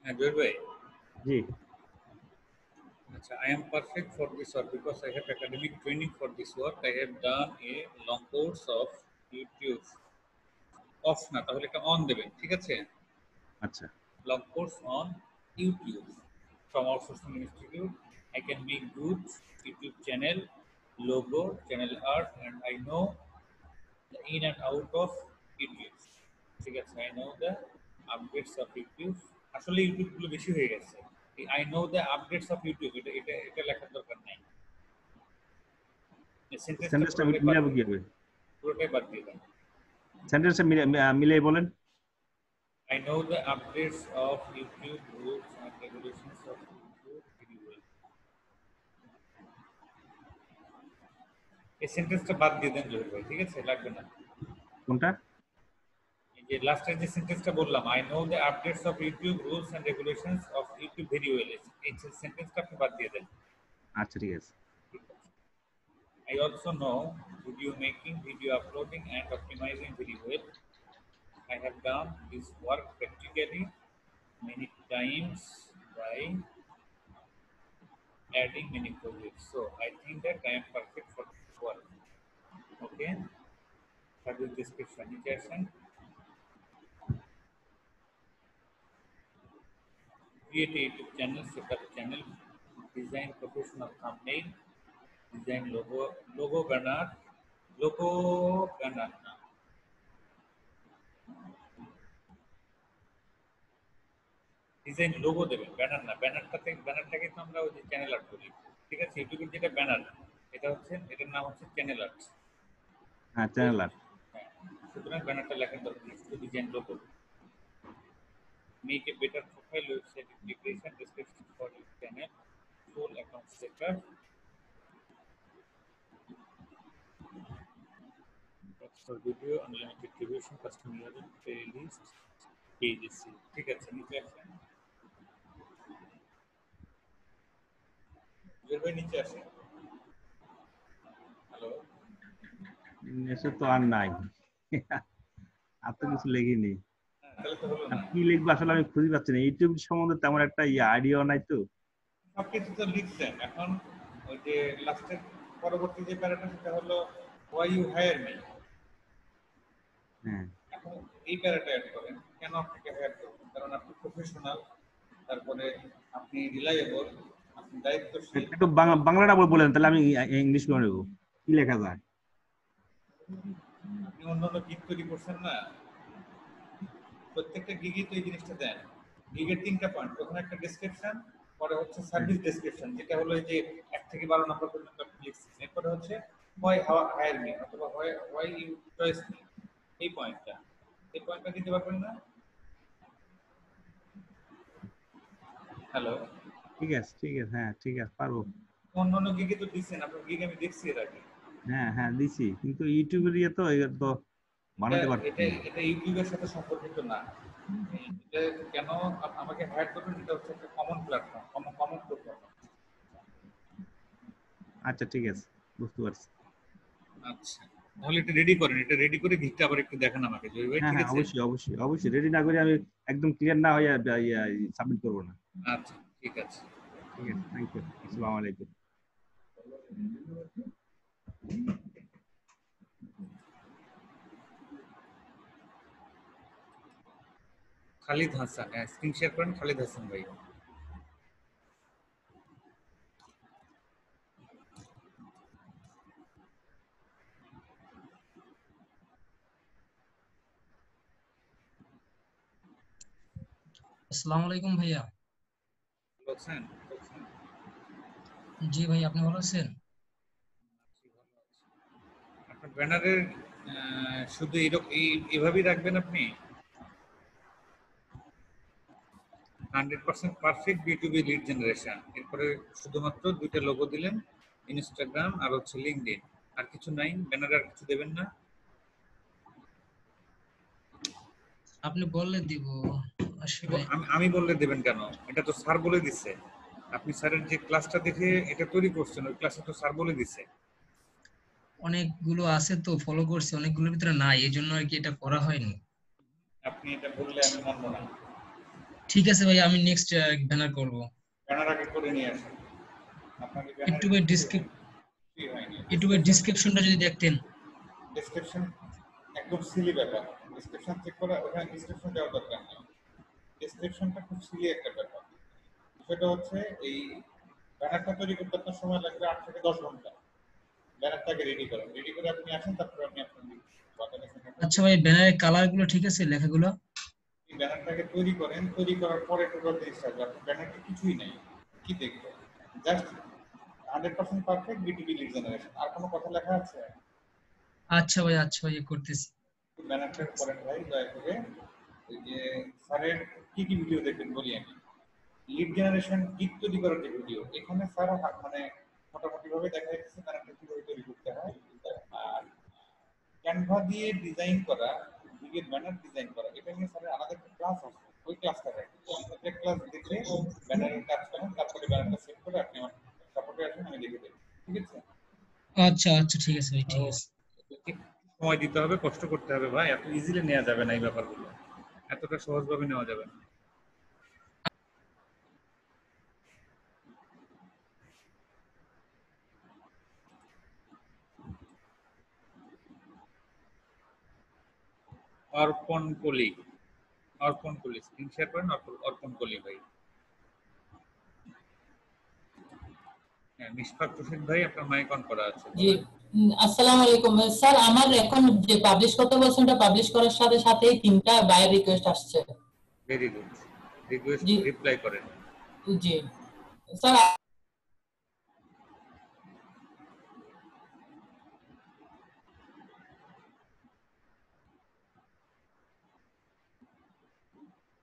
হ্যাঁ জহির ভাই। জি। আচ্ছা, I am perfect for this work because I have academic training for this work. I have done a long course of YouTube. Of না, তাহলে এটা অন দেবেন, ঠিক আছে? আচ্ছা। Long course on YouTube from our Sourcing Institute. I can make good YouTube channel, logo, channel art, and I know the in and out of YouTube. ঠিক আছে, I know the updates of YouTube. আসলে YouTube গুলো বেশি হয়ে গেছে। I know the updates of YouTube. এটা লেখার দরকার নাই। সেন্টেন্সটা মিলাবো কিভাবে? পুরোটাই বাদ দিয়ে দেন। সেন্টেন্সটা মিলাই বলেন। I know the updates of YouTube rules and regulations of YouTube video. এই সেন্টেন্সটা বাদ দিয়ে দেন জহির ভাই, ঠিক আছে? লাগবে না। কোনটা? এই যে লাস্টের যে সেন্টেন্সটা বললাম, I know the updates of YouTube rules and regulations of YouTube very well. এই সেন্টেন্সটা আপনি বাদ দিয়ে দেন। আচ্ছা ঠিক আছে। I also know video making, video uploading and optimizing very well. I have done this work practically many times by adding many projects. So I think that I am perfect for this work. Okay. Service description. Create a YouTube channel, set up channel, design professional thumbnail, design logo banner না। Design logo দেবেন, banner না। ব্যানারটাকে তো আমরা ওই যে channel art বলি, ঠিক আছে? ইউটিউবের যেটা ব্যানার, এটার নাম হচ্ছে চ্যানেল আর্ট। হ্যাঁ চ্যানেল আর্ট। সুতরাং ব্যানারটা লেখার দরকার নেই, শুধু design logo. Make a better profile website integration description for your channel, full account setup, for video, unlimited distribution, custom URL, playlist, pages. ঠিক আছে, নিচে আসেন জহির ভাই, নিচে আসেন। হ্যালো, এসে তো আর নাই, আর তো কিছু লেখিনি। তাহলে তো হলো না। কি লিখবো আসলে আমি খুঁজে পাচ্ছি না, ইউটিউব সম্বন্ধে তেমন একটা আইডিয়া নাই তো। সবকিছু তো লিখছেন, এখন ওই যে লাস্টের পরবর্তী যে প্যারাটা সেটা হলো why you hire me। হ্যাঁ, এখন এই প্যারাটা অ্যাড করেন। কেন আপনাকে হায়ার করবেন? কারণ আপনি প্রফেশনাল, তারপরে আপনি রিলায়েবল, আপনি দায়িত্বশীল। একটু বাংলাটা বলেন, তাহলে আমি ইংলিশ করে নেবো। কি লেখা যায়? আপনি অন্যান্য গিগ তৈরি করছেন না, প্রত্যেকটা গিগই তো এই জিনিসটা দেন। গিগের 3টা পয়েন্ট, প্রথমে একটা ডেসক্রিপশন, পরে হচ্ছে সার্ভিস ডেসক্রিপশন, যেটা হলো এই যে 1 থেকে 12 নম্বর পর্যন্ত আপনি লিখছেন। এরপরে হচ্ছে হোয়াই হায়ার মি অথবা হোয়াই ইউ চয়েস মি, এই পয়েন্টটা দিতে পারবেন না? হ্যালো, ঠিক আছে, ঠিক আছে, হ্যাঁ ঠিক আছে, পারবো। অন্যান্য গিগে তো দিচ্ছেন, আপনার গিগ আমি দেখছি এর আগে। হ্যাঁ হ্যাঁ দিছি, কিন্তু ইউটিউবের ইয়ে তো এটা তো বানাতে পারছি না। এটা ইউটিউবের সাথে সম্পর্কিত না। এটা কেন আমাকে হায়ার করবেন, এটা হচ্ছে একটা কমন প্ল্যাটফর্ম, কমন প্ল্যাটফর্ম। আচ্ছা ঠিক আছে, বুঝতে পারছি। আচ্ছা, তাহলে এটা রেডি করেন, এটা রেডি করে গিগটা আবার একটু দেখান আমাকে জয় ভাই, হ্যাঁ ঠিক হ্যাঁ আছে? অবশ্যই অবশ্যই অবশ্যই, রেডি না করে আমি একদম ক্লিয়ার না হয়ে সাবমিট করবো না। আচ্ছা ঠিক আছে, ঠিক আছে, থ্যাংক ইউ, আসসালামু আলাইকুম। খালিদ হাসান, হ্যাঁ স্ক্রিন শেয়ার করেন খালিদ হাসান ভাই। আসসালামু আলাইকুম ভাইয়া। ভালো আছেন? জি ভাই, আপনি ভালো আছেন? আপনার ব্যানারের শুধু এইভাবেই রাখবেন আপনি? 100% পারফেক্ট B2B লিড জেনারেশন, এরপরে শুধুমাত্র 2টা লোগো দিলেন, ইনস্টাগ্রাম আর হচ্ছে লিঙ্কডইন, আর কিছু নাই ব্যানারে? আর কিছু দেবেন না? আপনি বললে দিব আসলে। আমি বললে দেবেন কেন? এটা তো স্যার বলে দিছে। আপনি স্যারের যে ক্লাসটা দেখে এটা তৈরি করছেন, ওই ক্লাসে তো স্যার বলে দিছে। অনেকগুলো আছে তো ফলো করছি, অনেকগুলোর ভিতরে নাই, এই জন্য আর কি এটা করা হয়নি। আপনি এটা বললে আমি মানব না। ঠিক আছে ভাই, আমি নেক্সট ব্যানার করব। ব্যানার আগে করে নিয়ে আসেন। আপনাকে ইউটিউবের ডেসক্রিপশনটা যদি দেখতেন। ডেসক্রিপশন একদম সিলি ব্যাপার, ডেসক্রিপশন চেক করা, ওখানে ডেসক্রিপশন দেওয়ার দরকার নেই। ডেসক্রিপশনটা খুব সিলি একটা ব্যাপার। সেটা হচ্ছে এই ব্যানারটা তৈরি করতে আপনার সময় লাগবে 8 থেকে 10 ঘন্টা। ব্যানারটাকে রেডি করেন, রেডি করে আপনি আসেন, তারপর আপনি আপনার আচ্ছা ভাই, ব্যানারের কালারগুলো ঠিক আছে, লেখাগুলো? ব্যানারটাকে তৈরি করেন, তৈরি করার পরে টোটাল জিনিস থাকবে। আপনার ব্যানারটা কিছুই নাই, কি দেখবেন? Just 100% perfect B2B lead generation, আর কোনো কথা লেখা আছে? আচ্ছা ভাই করতেছি। ব্যানারটা করেন ভাই দয়া করে। ওই যে স্যারের কি কি ভিডিও দেখবেন বলি আমি। লিড জেনারেশন গিগ তৈরি করার যে ভিডিও, এখানে স্যার মানে মোটামুটি ভাবে দেখা যাচ্ছে ব্যানারটা কিভাবে তৈরি করতে হয়। আর ক্যানভা দিয়ে ডিজাইন করা, গিগের ব্যানার ডিজাইন করা, এটা নিয়ে স্যারের আলাদা একটা ক্লাস আছে, ওই ক্লাসটা দেখেন। একটা ক্লাস দেখে ব্যানারের কাজ করেন, তারপরে ব্যানারটা সেট করে আপনি আমার সাপোর্টে আসেন, আমি দেখে দেব, ঠিক আছে? আচ্ছা আচ্ছা ঠিক আছে ভাই, ঠিক আছে। সময় দিতে হবে, কষ্ট করতে হবে ভাই, এত ইজিলি নেওয়া যাবে না এই ব্যাপারগুলো, এতটা সহজভাবে নেওয়া যাবে না। অর্পণ কলি স্ক্রিন শেয়ার করেন। অর্পণ কলি ভাই। হ্যাঁ, মিশফাক রশিদ ভাই, আপনার মাইক অন করা আছে। জি, আসসালামু আলাইকুম স্যার। আমার এখন যে পাবলিশ করতে বলছেন, ওটা পাবলিশ করার সাথে সাথেই 3টা বায়ার রিকোয়েস্ট আসছে। ভেরি গুড, রিকোয়েস্ট রিপ্লাই করেন। জি স্যার।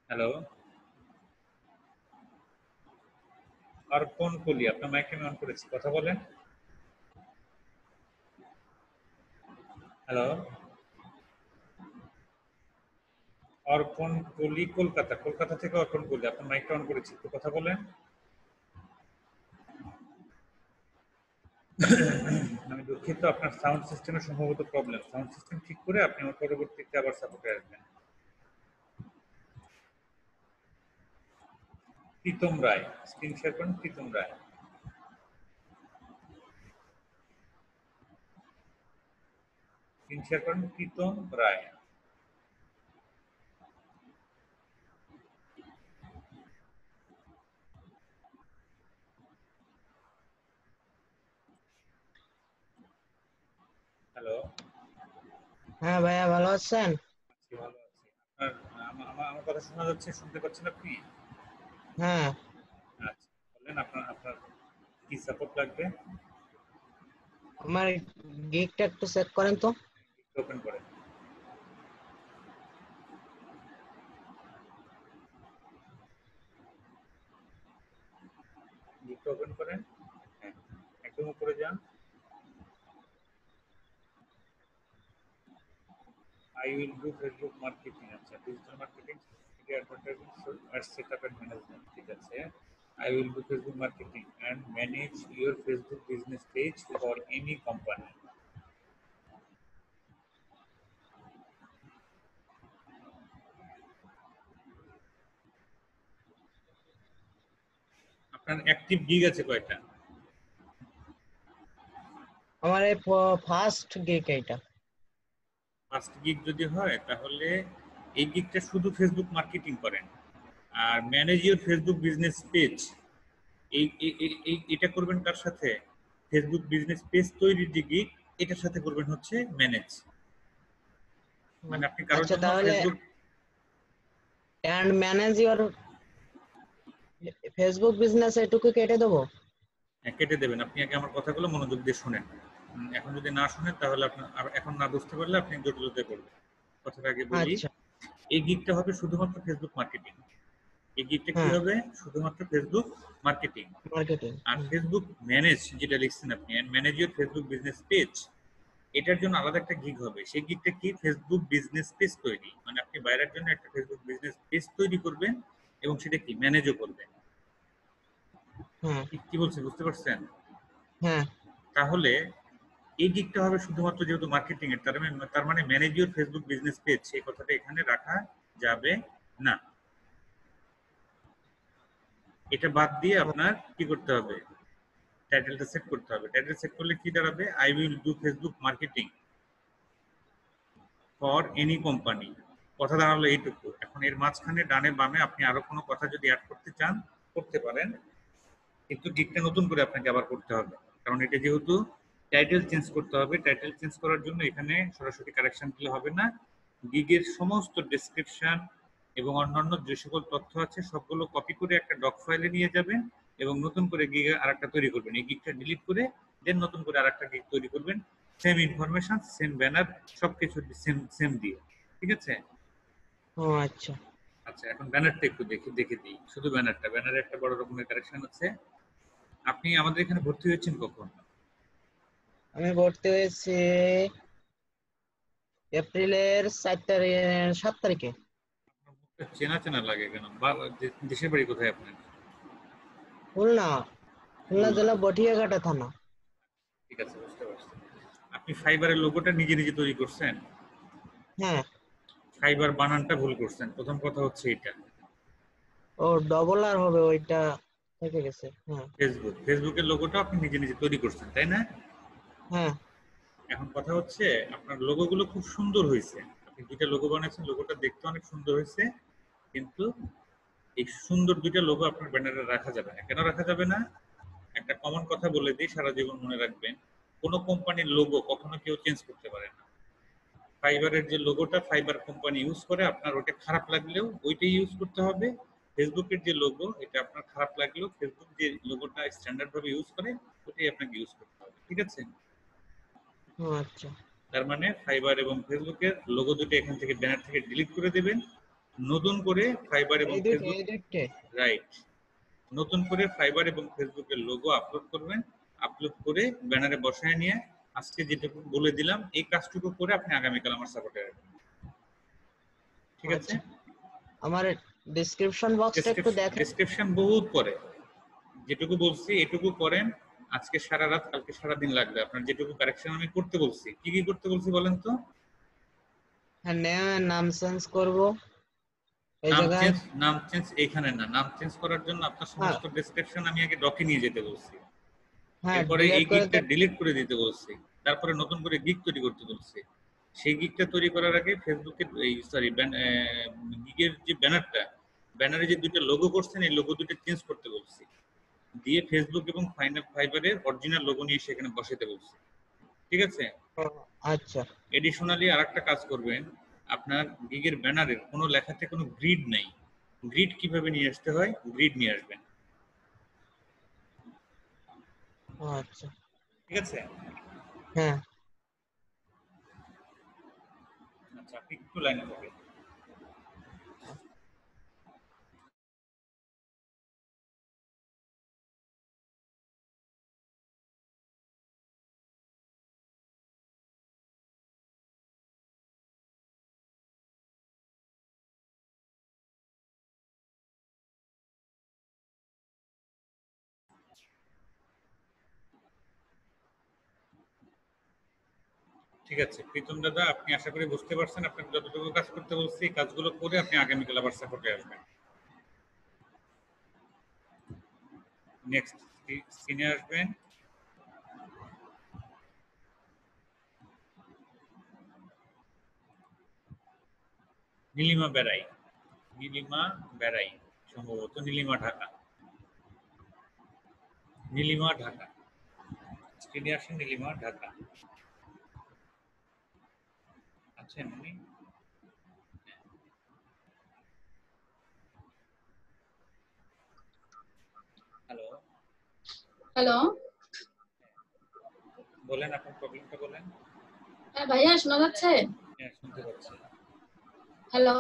হ্যালো, অর্পণ কলি, আপনার মাইক আমি অন করেছি, কথা বলেন। হ্যালো, অর্পণ কলি কলকাতা থেকে অর্পণ কলি, আপনার মাইকটা অন করেছি, তো কথা বলেন। আমি দুঃখিত, আপনার সাউন্ড সিস্টেমে সম্ভবত প্রবলেম। সাউন্ড সিস্টেম ঠিক করে আপনি আমার পরবর্তীতে আবার সাপোর্টে আসবেন। প্রীতম রায়, স্ক্রিন শেয়ার করেন। প্রীতম রায়, স্ক্রিন শেয়ার করেন। প্রীতম রায়, হ্যালো। হ্যাঁ ভাইয়া, ভালো আছেন? ভালো আছি। আপনার আমার কথা শোনা যাচ্ছে, শুনতে পাচ্ছেন আপনি? হ্যাঁ। আচ্ছা, বলেন আপনার আপনার কি সাপোর্ট লাগবে? আমার গিগটা একটু চেক করেন তো। ওপেন করেন। গিগটা ওপেন করেন। হ্যাঁ, একদম উপরে যান। I will do Facebook marketing. আচ্ছা, digital marketing, media advertising, ads setup and management. ঠিক আছে। I will do Facebook marketing and manage your Facebook business page for any company. আপনার অ্যাক্টিভ গিগ আছে কয়টা? আমার এই ফার্স্ট গিগ এইটা। First gig যদি হয় তাহলে এই গিগটা শুধু ফেসবুক মার্কেটিং করেন, আর manage your Facebook business page এটা করবেন কার সাথে? ফেসবুক বিজনেস পেজ তৈরির যে গিগ, এটার সাথে করবেন হচ্ছে ম্যানেজ। মানে আপনি কারোর আচ্ছা, জন্য তাহলে Facebook and manage your Facebook business এটুকু কেটে দেবো? কেটে দেবেন। আপনি আগে আমার কথাগুলো মনোযোগ দিয়ে শুনেন। এখন যদি না শুনেন তাহলে আপনার এখন না বুঝতে পারলে আপনি জটিলতায় পড়বেন। কথাটা আগে বলি। আচ্ছা। এই গিগটা হবে শুধুমাত্র ফেসবুক মার্কেটিং। এই গিগটা কি হবে? শুধুমাত্র ফেসবুক মার্কেটিং। আর ফেসবুক ম্যানেজ যেটা লিখছেন আপনি, and manage your Facebook business page, এটার জন্য আলাদা একটা গিগ হবে। সেই গিগটা কি? ফেসবুক বিজনেস পেজ তৈরি। মানে আপনি বাইরের জন্য একটা ফেসবুক বিজনেস পেজ তৈরি করবেন এবং সেটা কি ম্যানেজও করবেন। কি বলছি বুঝতে পারছেন? হ্যাঁ। তাহলে এই গিগটা হবে শুধুমাত্র যেহেতু মার্কেটিং এর, তার মানে manage your Facebook business page, সেই কথাটা এখানে রাখা যাবে না। এটা বাদ দিয়ে আপনার কি করতে হবে? টাইটেলটা সেট করতে হবে। টাইটেল সেট করলে কি দাঁড়াবে? I will do Facebook marketing for any company. কথা দাঁড়ালো এইটুকু। এখন এর মাঝখানে ডানে বামে আপনি আরো কোনো কথা যদি অ্যাড করতে চান করতে পারেন, কিন্তু গিগটা নতুন করে আপনাকে আবার করতে হবে, কারণ এটা যেহেতু টাইটেল চেঞ্জ করতে হবে। টাইটেল চেঞ্জ করার জন্য এখানে সরাসরি কারেকশন দিলে হবে না। গিগের সমস্ত ডেসক্রিপশন এবং অন্যান্য যে সকল তথ্য আছে সবগুলো কপি করে একটা ডক ফাইলে নিয়ে যাবেন এবং নতুন করে গিগ আরেকটা তৈরি করবেন। এই গিগটা ডিলিট করে দেন নতুন করে আরেকটা গিগ তৈরি করবেন, সেম ইনফরমেশন, সেম ব্যানার, সবকিছু সেম দিয়ে। ঠিক আছে? ও আচ্ছা। আচ্ছা, এখন ব্যানারটা একটু দেখে দিই। শুধু ব্যানারে একটা বড় রকমের কারেকশন আছে। আপনি আমাদের এখানে ভর্তি হয়েছেন কখন? আমি ভর্তি হয়েছি এপ্রিলের 7 তারিখে। চেনা চেনা লাগে কেন? দেশের বাড়ি কোথায় আপনার? খুলনা জেলা বটিয়াঘাটা থানা। ঠিক আছে, বুঝতে পারছি। আপনি ফাইবারের লোগোটা নিজে নিজে তৈরি করছেন? হ্যাঁ। ফাইবার বানানটা ভুল করছেন, প্রথম কথা হচ্ছে এটা। ও ডবল আর হবে, ওইটা থেকে গেছে। হ্যাঁ। ফেসবুকের লোগোটা আপনি নিজে নিজে তৈরি করছেন, তাই না? হ্যাঁ। এখন কথা হচ্ছে আপনার লোগোগুলো খুব সুন্দর হয়েছে। আপনি দুইটা লোগো বানাচ্ছেন, লোগোটা দেখতে অনেক সুন্দর হয়েছে, কিন্তু এই সুন্দর দুইটা লোগো আপনার ব্যানারে রাখা যাবে না। কেন রাখা যাবে না? একটা কমন কথা বলে দিই, সারা জীবন মনে রাখবেন। কোনো কোম্পানির লোগো কখনো কেউ চেঞ্জ করতে পারে না। ফাইবারের যে লোগোটা ফাইবার কোম্পানি ইউজ করে, আপনার ওটা খারাপ লাগলেও ওইটাই ইউজ করতে হবে। ফেসবুকের যে লোগো, এটা আপনার খারাপ লাগলেও ফেসবুক যে লোগোটা স্ট্যান্ডার্ড ভাবে ইউজ করে ওটাই আপনাকে ইউজ করতে হবে। ঠিক আছে? আচ্ছা। তার মানে ফাইবার এবং ফেসবুকের লোগো দুটো এখান থেকে ব্যানার থেকে ডিলিট করে দেবেন, নতুন করে ফাইবার এবং ফেসবুক, রাইট, নতুন করে ফাইবার এবং ফেসবুকের লোগো আপলোড করবেন। আপলোড করে ব্যানারে বসায় নিয়ে আজকে যেটুকু বলে দিলাম এই কাজটুকু করে আপনি আগামীকাল আমার সাপোর্টে রাখবেন। ঠিক আছে? আমার ডেসক্রিপশন বক্সটা একটু দেখেন। ডেসক্রিপশন বহুত পরে, যেটুকু বলছি এটুকু করেন। আজকে সারা রাত, কালকে সারা দিন লাগবে আপনার। যেটুকু কারেকশন আমি করতে বলছি, কি কি করতে বলছি বলেন তো? হ্যাঁ, নাম চেঞ্জ করব এই নাম জায়গায়। চেঞ্জ এইখানে না। নাম চেঞ্জ করার জন্য আপনার সমস্ত ডেসক্রিপশন আমি আগে ডকে নিয়ে যেতে বলছি। এরপরে এই গিগটা ডিলিট করে দিতে বলছি। তারপরে নতুন করে গিগ তৈরি করতে বলছি। সেই গিগটা তৈরি করার আগে ফেসবুকের গিগের যে ব্যানারে যে দুটো লোগো করছেন এই লোগো দুটো চেঞ্জ করতে বলছি, দিয়ে ফেসবুক এবং ফাইবারের অরিজিনাল লোগো নিয়ে সেখানে বসাতে বলছি। ঠিক আছে? আচ্ছা এডিশনালি আরেকটা কাজ করবেন, আপনার গিগের ব্যানারের কোনো লেখাতে কোনো গ্রিড নাই। গ্রিড কিভাবে নিয়ে আসতে হয়, গ্রিড নিয়ে আসবেন। আচ্ছা ঠিক আছে? হ্যাঁ আচ্ছা, আপনি একটু লাইনে থাকেন। ঠিক আছে প্রীতম দাদা, আপনি আশা করি বুঝতে পারছেন। আপনাকে যতটুকু কাজ করতে বলছি এই কাজগুলো করে আপনি আগামীকাল আবার সাপোর্টে আসবেন। নেক্সট স্ক্রিনে আসবেন। নীলিমা বেড়াই, নীলিমা বেড়াই, সম্ভবত নীলিমা ঢাকা, নীলিমা ঢাকা। স্ক্রিনে আসেন, নীলিমা ঢাকা আছেন উনি? হ্যালো হ্যালো, বলেন, আপনার প্রবলেমটা বলেন। হ্যাঁ ভাইয়া শোনা যাচ্ছে? হ্যাঁ শুনতে পাচ্ছি। হ্যালো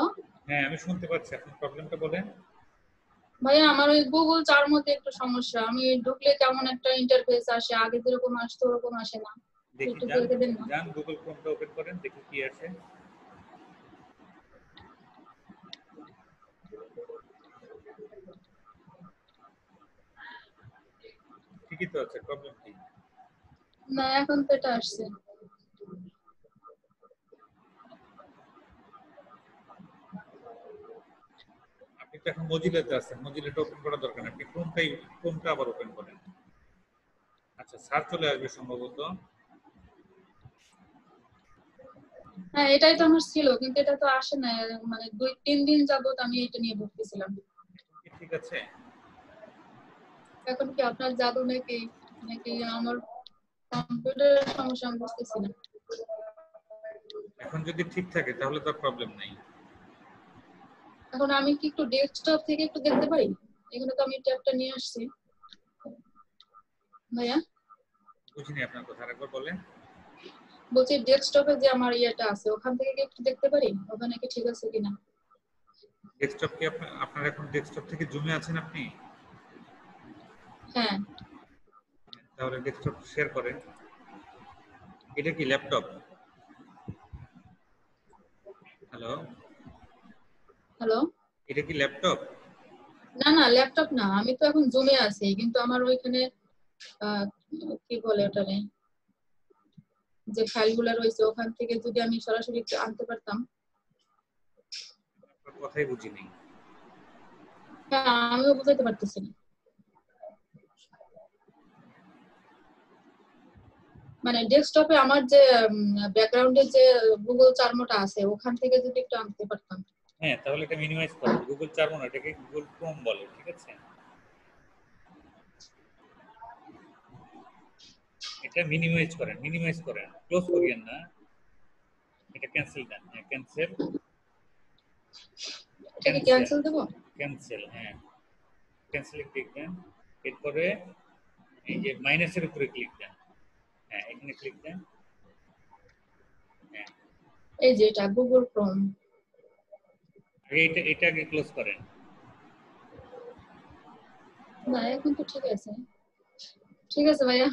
হ্যাঁ আমি শুনতে পাচ্ছি, আপনার প্রবলেমটা বলেন। ভাইয়া, আমার ওই গুগল চার মধ্যে একটু সমস্যা। আমি ঢুকলে কেমন একটা ইন্টারফেস আসে, আগে যেরকম আসতো ওরকম আসে না। দেখি একটু যান, দেখে দেন না। যান গুগল ক্রোমটা ওপেন করেন, দেখি কি আসে। ঠিকই তো আছে, প্রবলেম কি? না, এখন তো এটা আসছে। আপনি তো এখন মজিলাতে আছেন, মজিলাটা ওপেন করা দরকার না, আপনি ক্রোমটা আবার ওপেন করেন। আচ্ছা সার্চ চলে আসবে সম্ভবত। হ্যাঁ এটাই তো আমার ছিল, কিন্তু এটা তো আসে না। মানে 2-3 দিন যাবত আমি এটা নিয়ে ভুগতেছিলাম। ঠিক আছে, এখন কি আপনার জাদু নাকি, নাকি আমার কম্পিউটারের সমস্যা, আমি বুঝতেছি না। এখন যদি ঠিক থাকে তাহলে তো প্রবলেম নাই। এখন আমি কি একটু ডেস্কটপ থেকে একটু দেখতে পারি? এখানে তো আমি ট্যাবটা নিয়ে আসছি ভাইয়া। বুঝিনি আপনার কথা, আরেকবার বলেন। বলছি ডেস্কটপে যে আমার ইয়েটা আছে ওখান থেকে কি একটু দেখতে পারি ওখানে কি ঠিক আছে কিনা? ডেস্কটপ কি আপনার এখন ডেস্কটপ থেকে জুমে আছেন আপনি? হ্যাঁ। তাহলে ডেস্কটপ শেয়ার করেন। এটা কি ল্যাপটপ? হ্যালো হ্যালো, এটা কি ল্যাপটপ? না না ল্যাপটপ না, আমি তো এখন জুমে আছি, কিন্তু আমার ওইখানে কি বলে ওটারে, যে ফাইলগুলো রয়েছে ওখান থেকে যদি আমি সরাসরি একটু আনতে পারতাম। আপনার কথাই বুঝিনি। হ্যাঁ আমিও বুঝাইতে পারতেছি না। মানে ডেস্কটপে আমার যে ব্যাকগ্রাউন্ডে যে গুগল চার্মটা আছে ওখান থেকে যদি একটু আনতে পারতাম। হ্যাঁ তাহলে এটা মিনিমাইজ করেন। গুগল চার্মো না, এটাকে গুগল ক্রোম বলে। ঠিক আছে, এটা মিনিমাইজ করেন, ক্লোজ করিয়েন না। এটা ক্যান্সেল দেন। হ্যাঁ ক্যান্সেল, এটাকে ক্যান্সেল দেব। ক্যান্সেল, হ্যাঁ ক্যান্সেলে ক্লিক দেন। এরপরে এই যে মাইনাসের উপরে ক্লিক দেন। হ্যাঁ এখানে ক্লিক দেন। হ্যাঁ এই যে এটা গুগল ক্রোম। এটা আগে ক্লোজ করেন। না এখন তো ঠিক আছে। ঠিক আছে ভাইয়া,